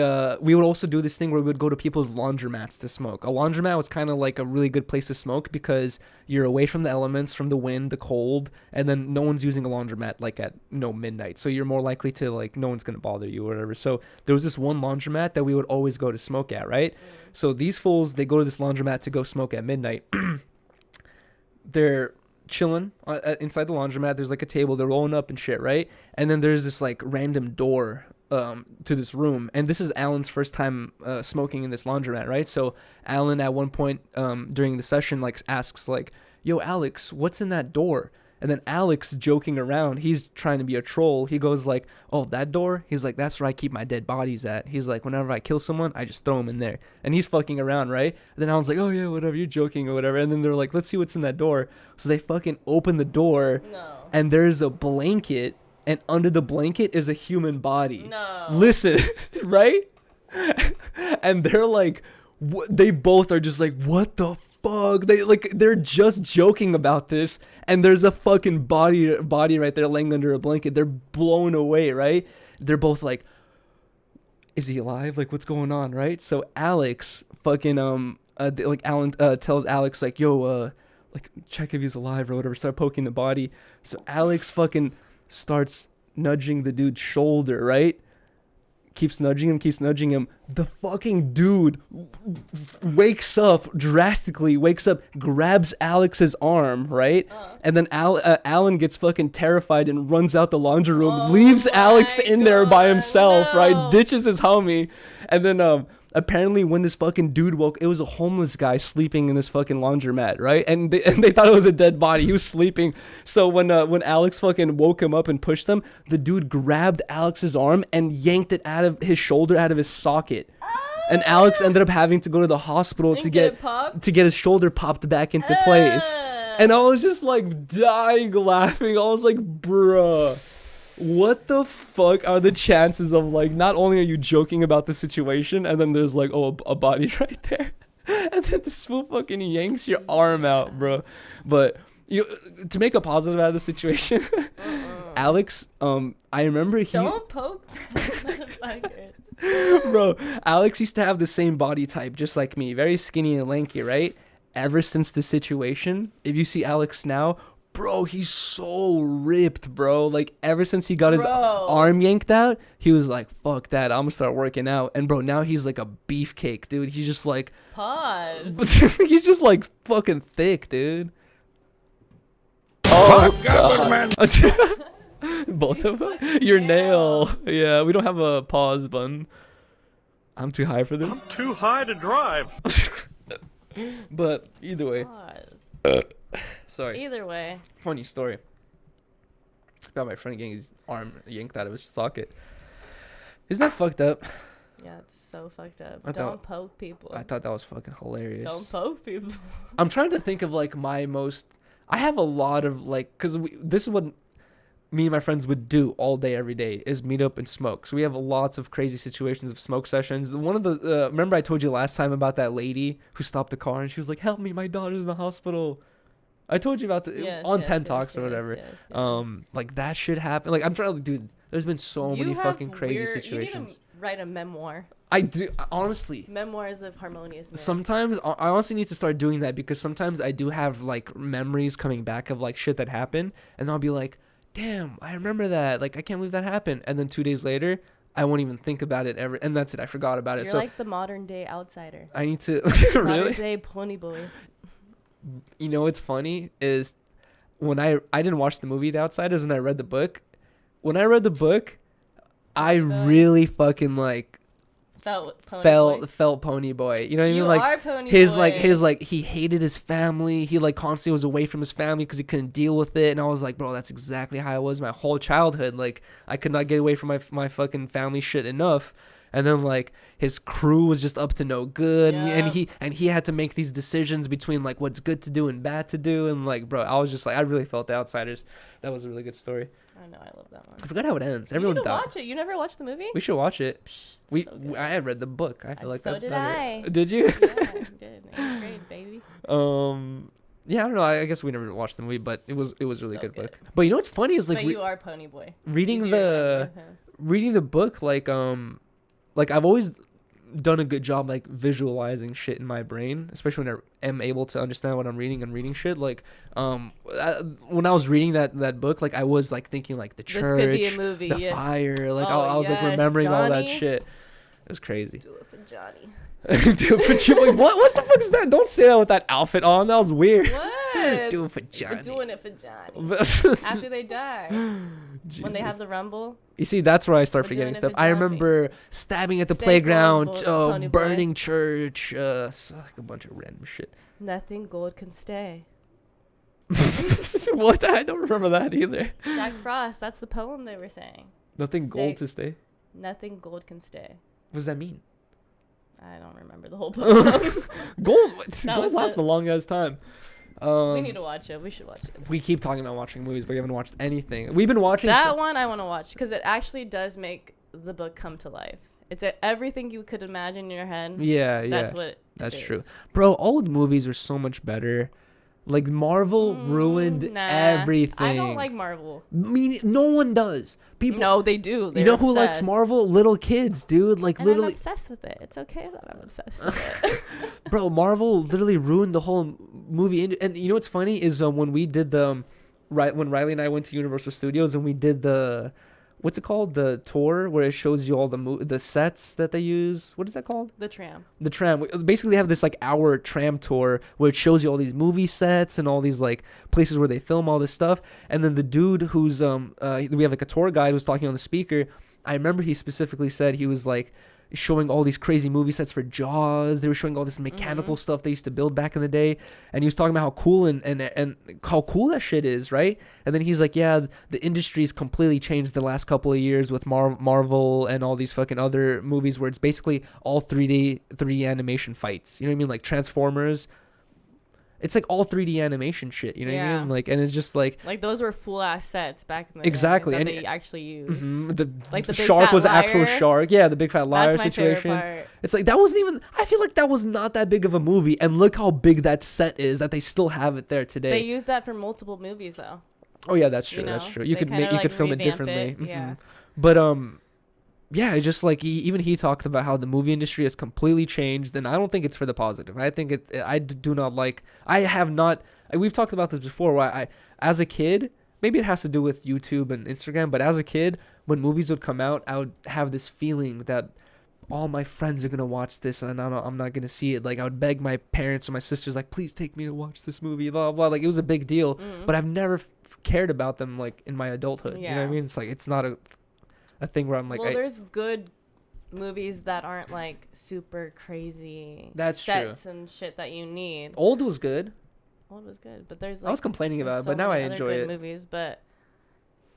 would also do this thing where we would go to people's laundromats to smoke. A laundromat was kind of like a really good place to smoke because you're away from the elements, from the wind, the cold, and then no one's using a laundromat like at midnight. So you're more likely to, like, no one's going to bother you or whatever. So there was this one laundromat that we would always go to smoke at, right? So these fools, they go to this laundromat to go smoke at midnight. They're chilling inside the laundromat. There's like a table, they're rolling up and shit, right? And then there's this like random door to this room, and this is Alan's first time smoking in this laundromat, right? So Alan at one point during the session like asks like, yo, Alex, what's in that door? And then Alex, joking around, he's trying to be a troll, he goes like, oh, that door? He's like, that's where I keep my dead bodies at. He's like, whenever I kill someone, I just throw them in there. And he's fucking around, right? And then Alan's like, oh yeah, whatever, you're joking or whatever. And then they're like, let's see what's in that door. So they fucking open the door, and there's a blanket, and under the blanket is a human body. No. Listen, right? And they're like, they both are just like, what the fuck? They're just joking about this, and there's a fucking body right there laying under a blanket. They're blown away, right? They're both like, is he alive? Like, what's going on, right? So Alex fucking like Alan tells Alex like, yo, like, check if he's alive or whatever. Start poking the body. So Alex fucking starts nudging the dude's shoulder, right? keeps nudging him. The fucking dude wakes up, grabs Alex's arm, right? And then Alan gets fucking terrified and runs out the laundry room, leaves Alex in there by himself, right? Ditches his homie. And then apparently when this fucking dude woke, it was a homeless guy sleeping in this fucking laundromat, right? And they thought it was a dead body. He was sleeping. So when Alex fucking woke him up and pushed him, the dude grabbed Alex's arm and yanked it out of his shoulder, out of his socket. And Alex ended up having to go to the hospital to get his shoulder popped back into place. And I was just like dying laughing. I was like, bruh. What the fuck are the chances of, like, not only are you joking about the situation, and then there's like, oh, a body right there, and then this fool fucking yanks your arm out, bro. But to make a positive out of the situation, Alex, I remember don't poke bro, Alex used to have the same body type just like me, very skinny and lanky, right? Ever since the situation, if you see Alex now, bro, he's so ripped, bro. Like, ever since he got his arm yanked out, he was like, fuck that, I'm gonna start working out. And bro, now he's like a beefcake, dude. He's just like, he's just like fucking thick, dude. Oh god, man. Both of them. Your nail. Yeah, we don't have a pause button. I'm too high for this. I'm too high to drive. But either way. Sorry. Either way. Funny story. Got my friend getting his arm yanked out of his socket. Isn't that fucked up? Yeah, it's so fucked up. Don't poke people. I thought that was fucking hilarious. Don't poke people. I'm trying to think of like my most. I have a lot of like, cause this is what me and my friends would do all day, every day, is meet up and smoke. So we have lots of crazy situations of smoke sessions. One of the remember I told you last time about that lady who stopped the car and she was like, "Help me, my daughter's in the hospital." I told you about the on 10 Talks or whatever. Like that shit happened. Like I'm trying to, dude. There's been so many fucking crazy situations. You need to write a memoir. I do, honestly. Memoirs of Harmonious. Man. Sometimes I honestly need to start doing that because sometimes I do have like memories coming back of like shit that happened, and I'll be like, "Damn, I remember that. Like I can't believe that happened." And then 2 days later, I won't even think about it ever, and that's it. I forgot about it. You're so like the modern day outsider. I need to really. Modern day pony boy. You know what's funny is when I didn't watch the movie The Outsiders. When I read the book, I really fucking like felt pony boy. You know what I mean? Like are pony his boy. like he hated his family. He like constantly was away from his family because he couldn't deal with it. And I was like, bro, that's exactly how I was my whole childhood. Like I could not get away from my fucking family shit enough. And then like his crew was just up to no good, and he had to make these decisions between like what's good to do and bad to do. And like, bro, I was just like, I really felt The Outsiders. That was a really good story. I know, I love that one. I forgot how it ends. You Everyone need to died. watch it. You never watched the movie? We should watch it. So I had read the book. I feel like so that's did better. I. Did you? Yeah, I did. 8th grade, baby. Yeah, I don't know. I guess we never watched the movie, but it was really So good good. book. But you know what's funny is like But you are pony boy. reading the book, like I've always done a good job like visualizing shit in my brain, especially when I am able to understand what I'm reading and reading shit. Like when I was reading that book, like I was like thinking like the church, this could be a movie, the fire, like oh, I was like remembering all that shit. It was crazy. Do it for Johnny. Do it for Johnny. What the fuck is that? Don't say that with that outfit on. That was weird. What? Do it for Johnny. We're doing it for Johnny. After they die. Jesus. When they have the rumble. You see, that's where I start We're forgetting doing it for stuff. I Johnny. remember stabbing at the Stay playground, glowing, pony boy. burning church, so, like a bunch of random shit. Nothing gold can stay. What? I don't remember that either. Jack Frost, that's the poem they were saying. Nothing gold to stay? Nothing gold can stay. What does that mean? I don't remember the whole poem. Gold was lasts it. a long ass time. We need to watch it. We should watch it. We keep talking about watching movies, but we haven't watched anything. We've been watching that one I want to watch because it actually does make the book come to life. It's everything you could imagine in your head. Yeah. That's what That's it true. is. Bro, old movies are so much better. Like Marvel ruined everything. I don't like Marvel. No one does. People. No, they do. You know who likes Marvel? Little kids, dude. Like and literally. I'm obsessed with it. It's okay that I'm obsessed with it. Bro, Marvel literally ruined the whole movie. And you know what's funny is when we did when Rylee and I went to Universal Studios and we did what's it called? The tour where it shows you all the sets that they use. What is that called? The tram. The tram. Basically, they have this like hour tram tour where it shows you all these movie sets and all these like places where they film all this stuff. And then the dude who's we have like a tour guide who's talking on the speaker. I remember he specifically said he was like showing all these crazy movie sets for Jaws. They were showing all this mechanical stuff they used to build back in the day, and he was talking about how cool and how cool that shit is, right? And then he's like, yeah, the industry's completely changed the last couple of years with Marvel and all these fucking other movies where it's basically all 3D animation fights. You know what I mean? Like Transformers. It's like all 3D animation shit, you know what I mean? Like, and it's just like those were full ass sets back in the exactly, day that and they actually used. The like the big shark fat was an liar. actual shark. Yeah, the big fat liar That's my situation. favorite part. It's like that wasn't even. I feel like that was not that big of a movie, and look how big that set is that they still have it there today. They use that for multiple movies though. Oh yeah, that's true. You know? That's true. You They could kinda, you could film it revamp differently. Yeah. But yeah, it's just like even he talked about how the movie industry has completely changed, and I don't think it's for the positive. I think I do not like. I have not. We've talked about this before. Where I, as a kid, maybe it has to do with YouTube and Instagram, but as a kid, when movies would come out, I would have this feeling that all my friends are gonna watch this, and I'm not gonna see it. Like I would beg my parents or my sisters, like, please take me to watch this movie. Blah blah. Like it was a big deal, but I've never cared about them like in my adulthood. You know what I mean? It's like it's not a thing where I'm like, well, there's good movies that aren't like super crazy That's sets and shit that you need. Old was good. Old was good, but there's I was complaining about it, but now I enjoy it. Movies, but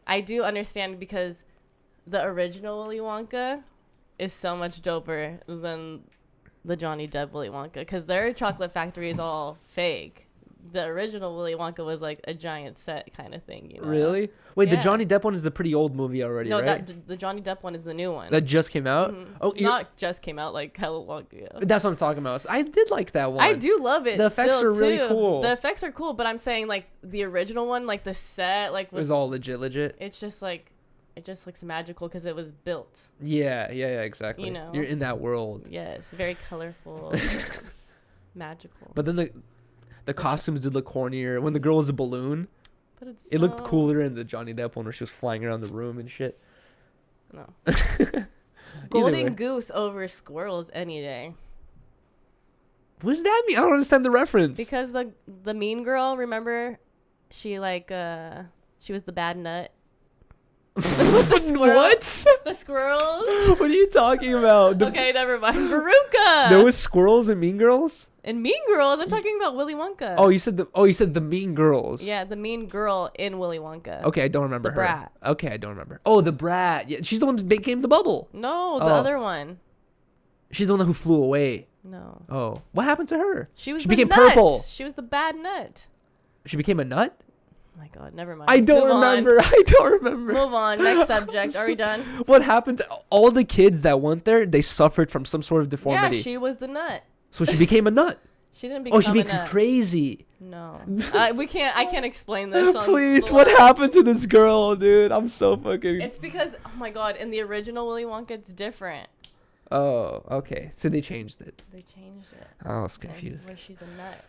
I do understand because the original Willy Wonka is so much doper than the Johnny Depp Willy Wonka because their chocolate factory is all fake. The original Willy Wonka was like a giant set kind of thing, you know? Really? Wait, the Yeah. Johnny Depp one is the pretty old movie already, No, right? the Johnny Depp one is the new one. That just came out? Oh, Not just came out, like hella long ago. that's what I'm talking about. I did like that one. I do love it. The effects still, are really too. cool. The effects are cool, but I'm saying like the original one, like the set, like It was all legit. it's just like it just looks magical because it was built. Yeah, exactly. You know? You're in that world. Yes, very colorful, magical. But then the costumes did look cornier. When the girl was a balloon, But it's it looked so- cooler in the Johnny Depp one where she was flying around the room and shit. No. Either Golden way. goose over squirrels any day. What does that mean? I don't understand the reference. Because the mean girl, remember, she she was the bad nut. The squirrel- What? The squirrels. What are you talking about? Okay, never mind. Veruca. There was squirrels and Mean Girls? And Mean Girls. I'm talking about Willy Wonka. Oh, you said the Mean Girls. Yeah, the mean girl in Willy Wonka. Okay, I don't remember The her. brat. Okay, I don't remember. Oh, the brat. Yeah, she's the one that became the bubble. No, the Oh. other one. She's the one who flew away. No. Oh, what happened to her? She was She the became nut. purple. She was the bad nut. She became a nut? Oh my god, never mind. I don't Move on. remember. I don't remember. Move on. Next subject. Are we done? What happened to all the kids that went there? They suffered from some sort of deformity. Yeah, she was the nut. So she became a nut. She didn't become Oh, she a became nut. crazy. No. We can't. I can't explain this. on Please, the what line. happened to this girl, dude? I'm so fucking. It's because, oh my god, in the original Willy Wonka, it's different. Oh, okay. So they changed it. They changed it. I was Okay, confused. where she's a nut.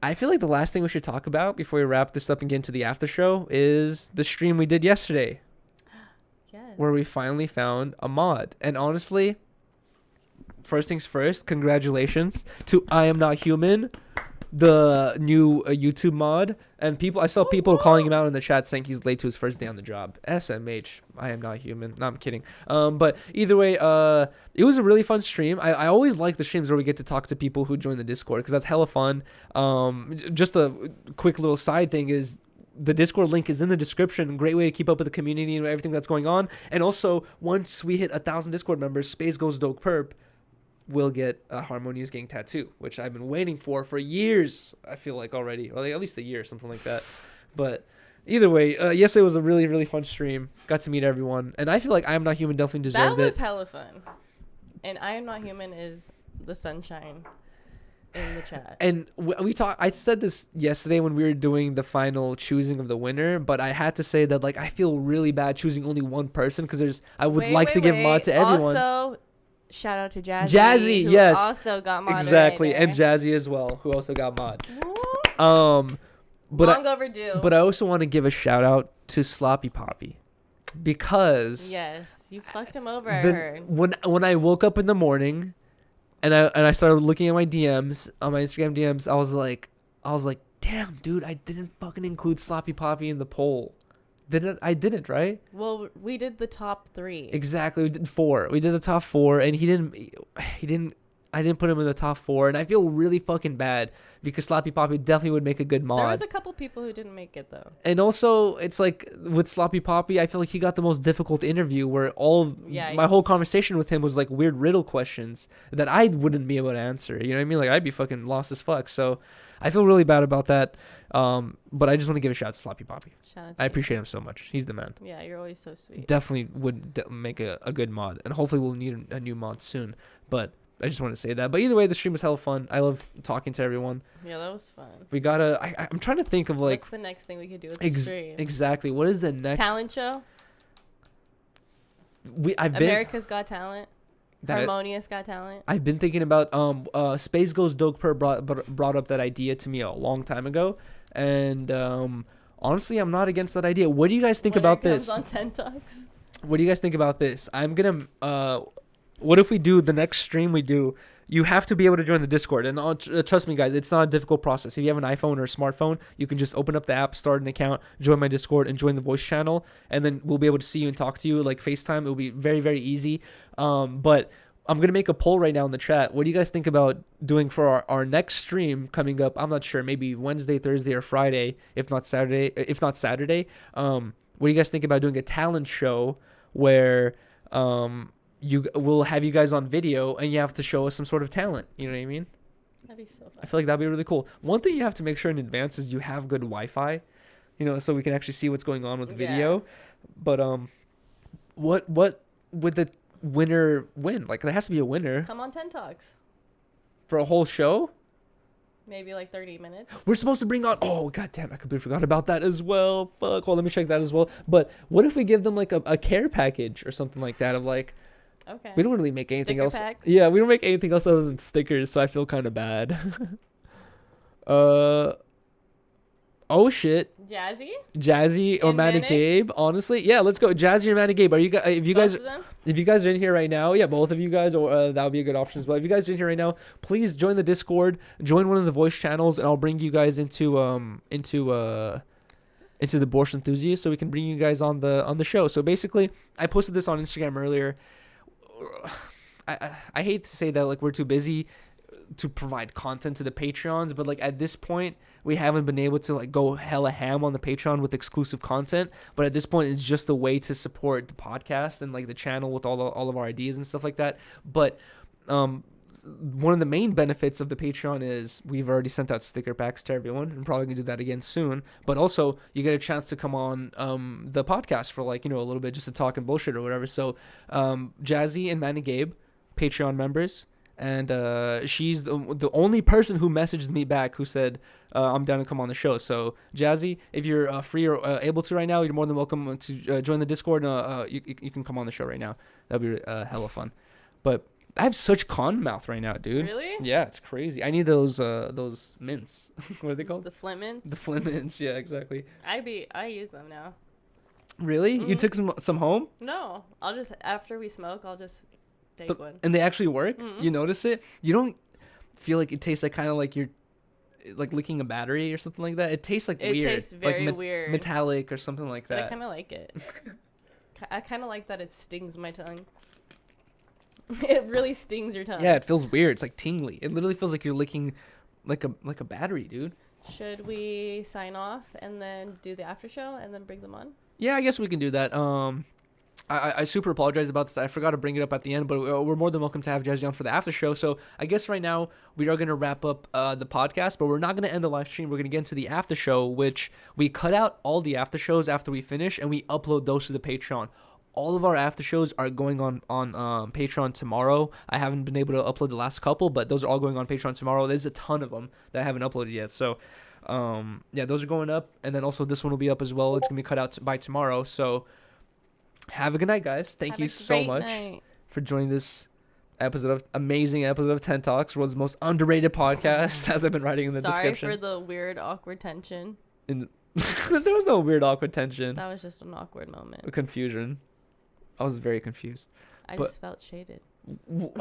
I feel like the last thing we should talk about before we wrap this up and get into the after show is the stream we did yesterday, Yes. where we finally found a mod. And honestly, first things first, congratulations to I Am Not Human, the new YouTube mod. And I saw people calling him out in the chat saying he's late to his first day on the job. SMH, I Am Not Human. No, I'm kidding. But either way, it was a really fun stream. I always like the streams where we get to talk to people who join the Discord because that's hella fun. Just a quick little side thing is the Discord link is in the description. Great way to keep up with the community and everything that's going on. And also, once we hit 1,000 Discord members, Space Goes Dope Perp will get a Harmonious gang tattoo, which I've been waiting for years, I feel like already, or like at least a year, something like that. But either way, yesterday was a really, really fun stream. Got to meet everyone. And I feel like I Am Not Human definitely That deserved was it. hella fun. And I Am Not Human is the sunshine in the chat. And we talked. I said this yesterday when we were doing the final choosing of the winner, but I had to say that like I feel really bad choosing only one person because I would like to give mod to everyone. Also, shout out to Jazzy. Jazzy, who yes. also got mod. Exactly, and Jazzy as well, who also got mod. Woo. Long overdue. But I also want to give a shout out to Sloppy Poppy, because yes, you fucked him over. I heard. When I woke up in the morning, and I started looking at my DMs on my Instagram DMs, I was like, damn, dude, I didn't fucking include Sloppy Poppy in the poll. I didn't, right? Well, we did the top 3. Exactly. We did 4. We did the top 4, and I didn't put him in the top 4, and I feel really fucking bad because Sloppy Poppy definitely would make a good mod. There was a couple people who didn't make it though. And also, it's like with Sloppy Poppy, I feel like he got the most difficult interview where my whole conversation with him was like weird riddle questions that I wouldn't be able to answer. You know what I mean? Like I'd be fucking lost as fuck. So I feel really bad about that. But I just want to give a shout out to Sloppy Poppy. I appreciate him so much. He's the man. Yeah, you're always so sweet. Definitely would make a good mod, and hopefully we'll need a new mod soon. But I just want to say that. But either way, the stream was hella fun. I love talking to everyone. Yeah, that was fun. We gotta. I'm trying to think of like. What's the next thing we could do with the stream? Exactly. What is the next talent show? America's Got Talent. Harmonious Got Talent. I've been thinking about Space Goes Dokper brought up that idea to me a long time ago, and honestly, I'm not against that idea. What do you guys think about this? On 10 Talks. What do you guys think about this? I'm gonna. What if we do the next stream we do? You have to be able to join the Discord, and trust me, guys, it's not a difficult process. If you have an iPhone or a smartphone, you can just open up the app, start an account, join my Discord, and join the voice channel, and then we'll be able to see you and talk to you like FaceTime. It will be very, very easy. But I'm gonna make a poll right now in the chat. What do you guys think about doing for our next stream coming up? I'm not sure, maybe Wednesday, Thursday, or Friday, if not Saturday. What do you guys think about doing a talent show where we'll have you guys on video and you have to show us some sort of talent? You know what I mean? That'd be so fun. I feel like that'd be really cool. One thing you have to make sure in advance is you have good Wi-Fi, so we can actually see what's going on with the video. But what would the winner win? Like there has to be a winner. Come on 10 Talks. For a whole show? Maybe like 30 minutes. We're supposed to bring on... Oh, goddamn, I completely forgot about that as well. Fuck, well, let me check that as well. But what if we give them like a care package or something like that of like... Okay. We don't really make anything else. Packs? Yeah, we don't make anything else other than stickers, so I feel kind of bad. Oh shit. Jazzy or Matt and Gabe. Honestly, yeah, let's go. Jazzy or Matt and Gabe. Are you guys? If you guys are in here right now, yeah, both of you guys, or that would be a good option as well. If you guys are in here right now, please join the Discord, join one of the voice channels, and I'll bring you guys into the Borscht Enthusiast, so we can bring you guys on the show. So basically, I posted this on Instagram earlier. I hate to say that like we're too busy to provide content to the Patreons, but like at this point we haven't been able to like go hella ham on the Patreon with exclusive content. But at this point it's just a way to support the podcast and like the channel with all of our ideas and stuff like that. But one of the main benefits of the Patreon is we've already sent out sticker packs to everyone, and probably gonna do that again soon. But also you get a chance to come on the podcast for like a little bit just to talk and bullshit or whatever. So Jazzy and Matt and Gabe, Patreon members, and she's the only person who messaged me back who said I'm down to come on the show. So Jazzy, if you're free or able to right now, you're more than welcome to join the Discord. You can come on the show right now. That'd be hella fun. But I have such con mouth right now, dude. Really? Yeah, it's crazy. I need those mints. What are they called? The Flint mints? The Flint mints, yeah, exactly. I use them now. Really? Mm-hmm. You took some home? No. I'll just, after we smoke, I'll just take one. And they actually work? Mm-hmm. You notice it? You don't feel like it tastes like kind of like you're like licking a battery or something like that? It tastes like weird. It tastes very weird. Metallic or something like that. But I kind of like it. I kind of like that it stings my tongue. It really stings your tongue. Yeah, it feels weird. It's like tingly. It literally feels like you're licking like a battery, dude. Should we sign off and then do the after show and then bring them on? Yeah, I guess we can do that. I super apologize about this. I forgot to bring it up at the end, but we're more than welcome to have Jazzy on for the after show. So I guess right now we are going to wrap up the podcast, but we're not going to end the live stream. We're going to get into the after show, which we cut out all the after shows after we finish, and we upload those to the Patreon. All of our after shows are going on Patreon tomorrow. I haven't been able to upload the last couple, but those are all going on Patreon tomorrow. There's a ton of them that I haven't uploaded yet. So, yeah, those are going up. And then also this one will be up as well. It's going to be cut out by tomorrow. So have a good night, guys. Thank you so much for joining this amazing episode of 10 Talks, world's most underrated podcast, as I've been writing in the description. Sorry for the weird, awkward tension. in there was no weird awkward tension. That was just an awkward moment. Confusion. I was very confused. I But- just felt shaded.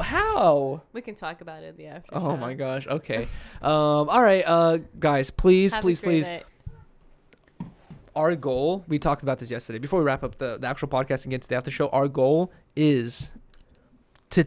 How? We can talk about it in the after. Oh show. my gosh. Okay. All right. Guys, please, Have a please, great please. night. Our goal. We talked about this yesterday. Before we wrap up the actual podcast and get to the after show, our goal is to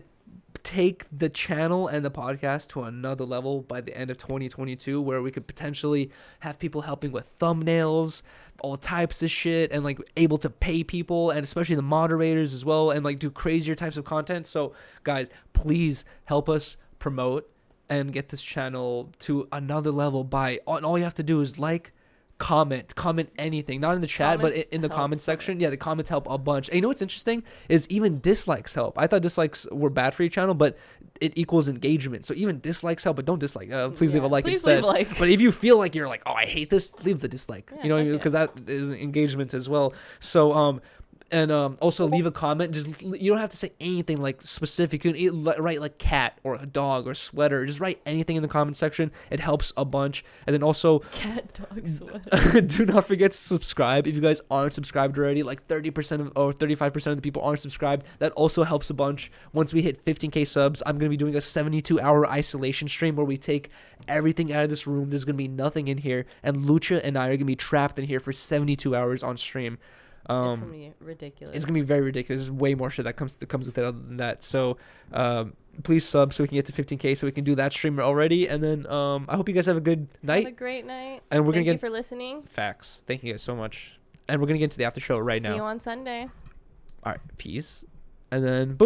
take the channel and the podcast to another level by the end of 2022, where we could potentially have people helping with thumbnails, all types of shit, and like able to pay people, and especially the moderators as well, and like do crazier types of content. So guys, please help us promote and get this channel to another level by all you have to do is like, comment anything, not in the chat, Comments but in the help comment so section. much. Yeah, the comments help a bunch. And you know what's interesting is even dislikes help. I thought dislikes were bad for your channel, but it equals engagement. So even dislikes help, but don't dislike. Please leave a Yeah, like please instead. leave a like. But if you feel like you're like, oh, I hate this, leave the dislike. Yeah, you know what I heck mean? yeah. Because that is engagement as well. So and also leave a comment. Just you don't have to say anything like specific. You can write like cat or a dog or sweater. Just write anything in the comment section. It helps a bunch. And then also Cat, dog, sweater. do not forget to subscribe. If you guys aren't subscribed already, like 30% of or 35% of the people aren't subscribed. That also helps a bunch. Once we hit 15k subs, I'm gonna be doing a 72-hour isolation stream where we take everything out of this room. There's gonna be nothing in here, and Lucha and I are gonna be trapped in here for 72 hours on stream. It's gonna be ridiculous. It's gonna be very ridiculous. There's way more shit that comes with it other than that. So please sub so we can get to 15k so we can do that stream already. And then I hope you guys have a good night. Have a great night. And we're Thank gonna you get for listening. facts. Thank you guys so much. And we're gonna get into the after show right See now. you on Sunday. All right, peace. And then boom.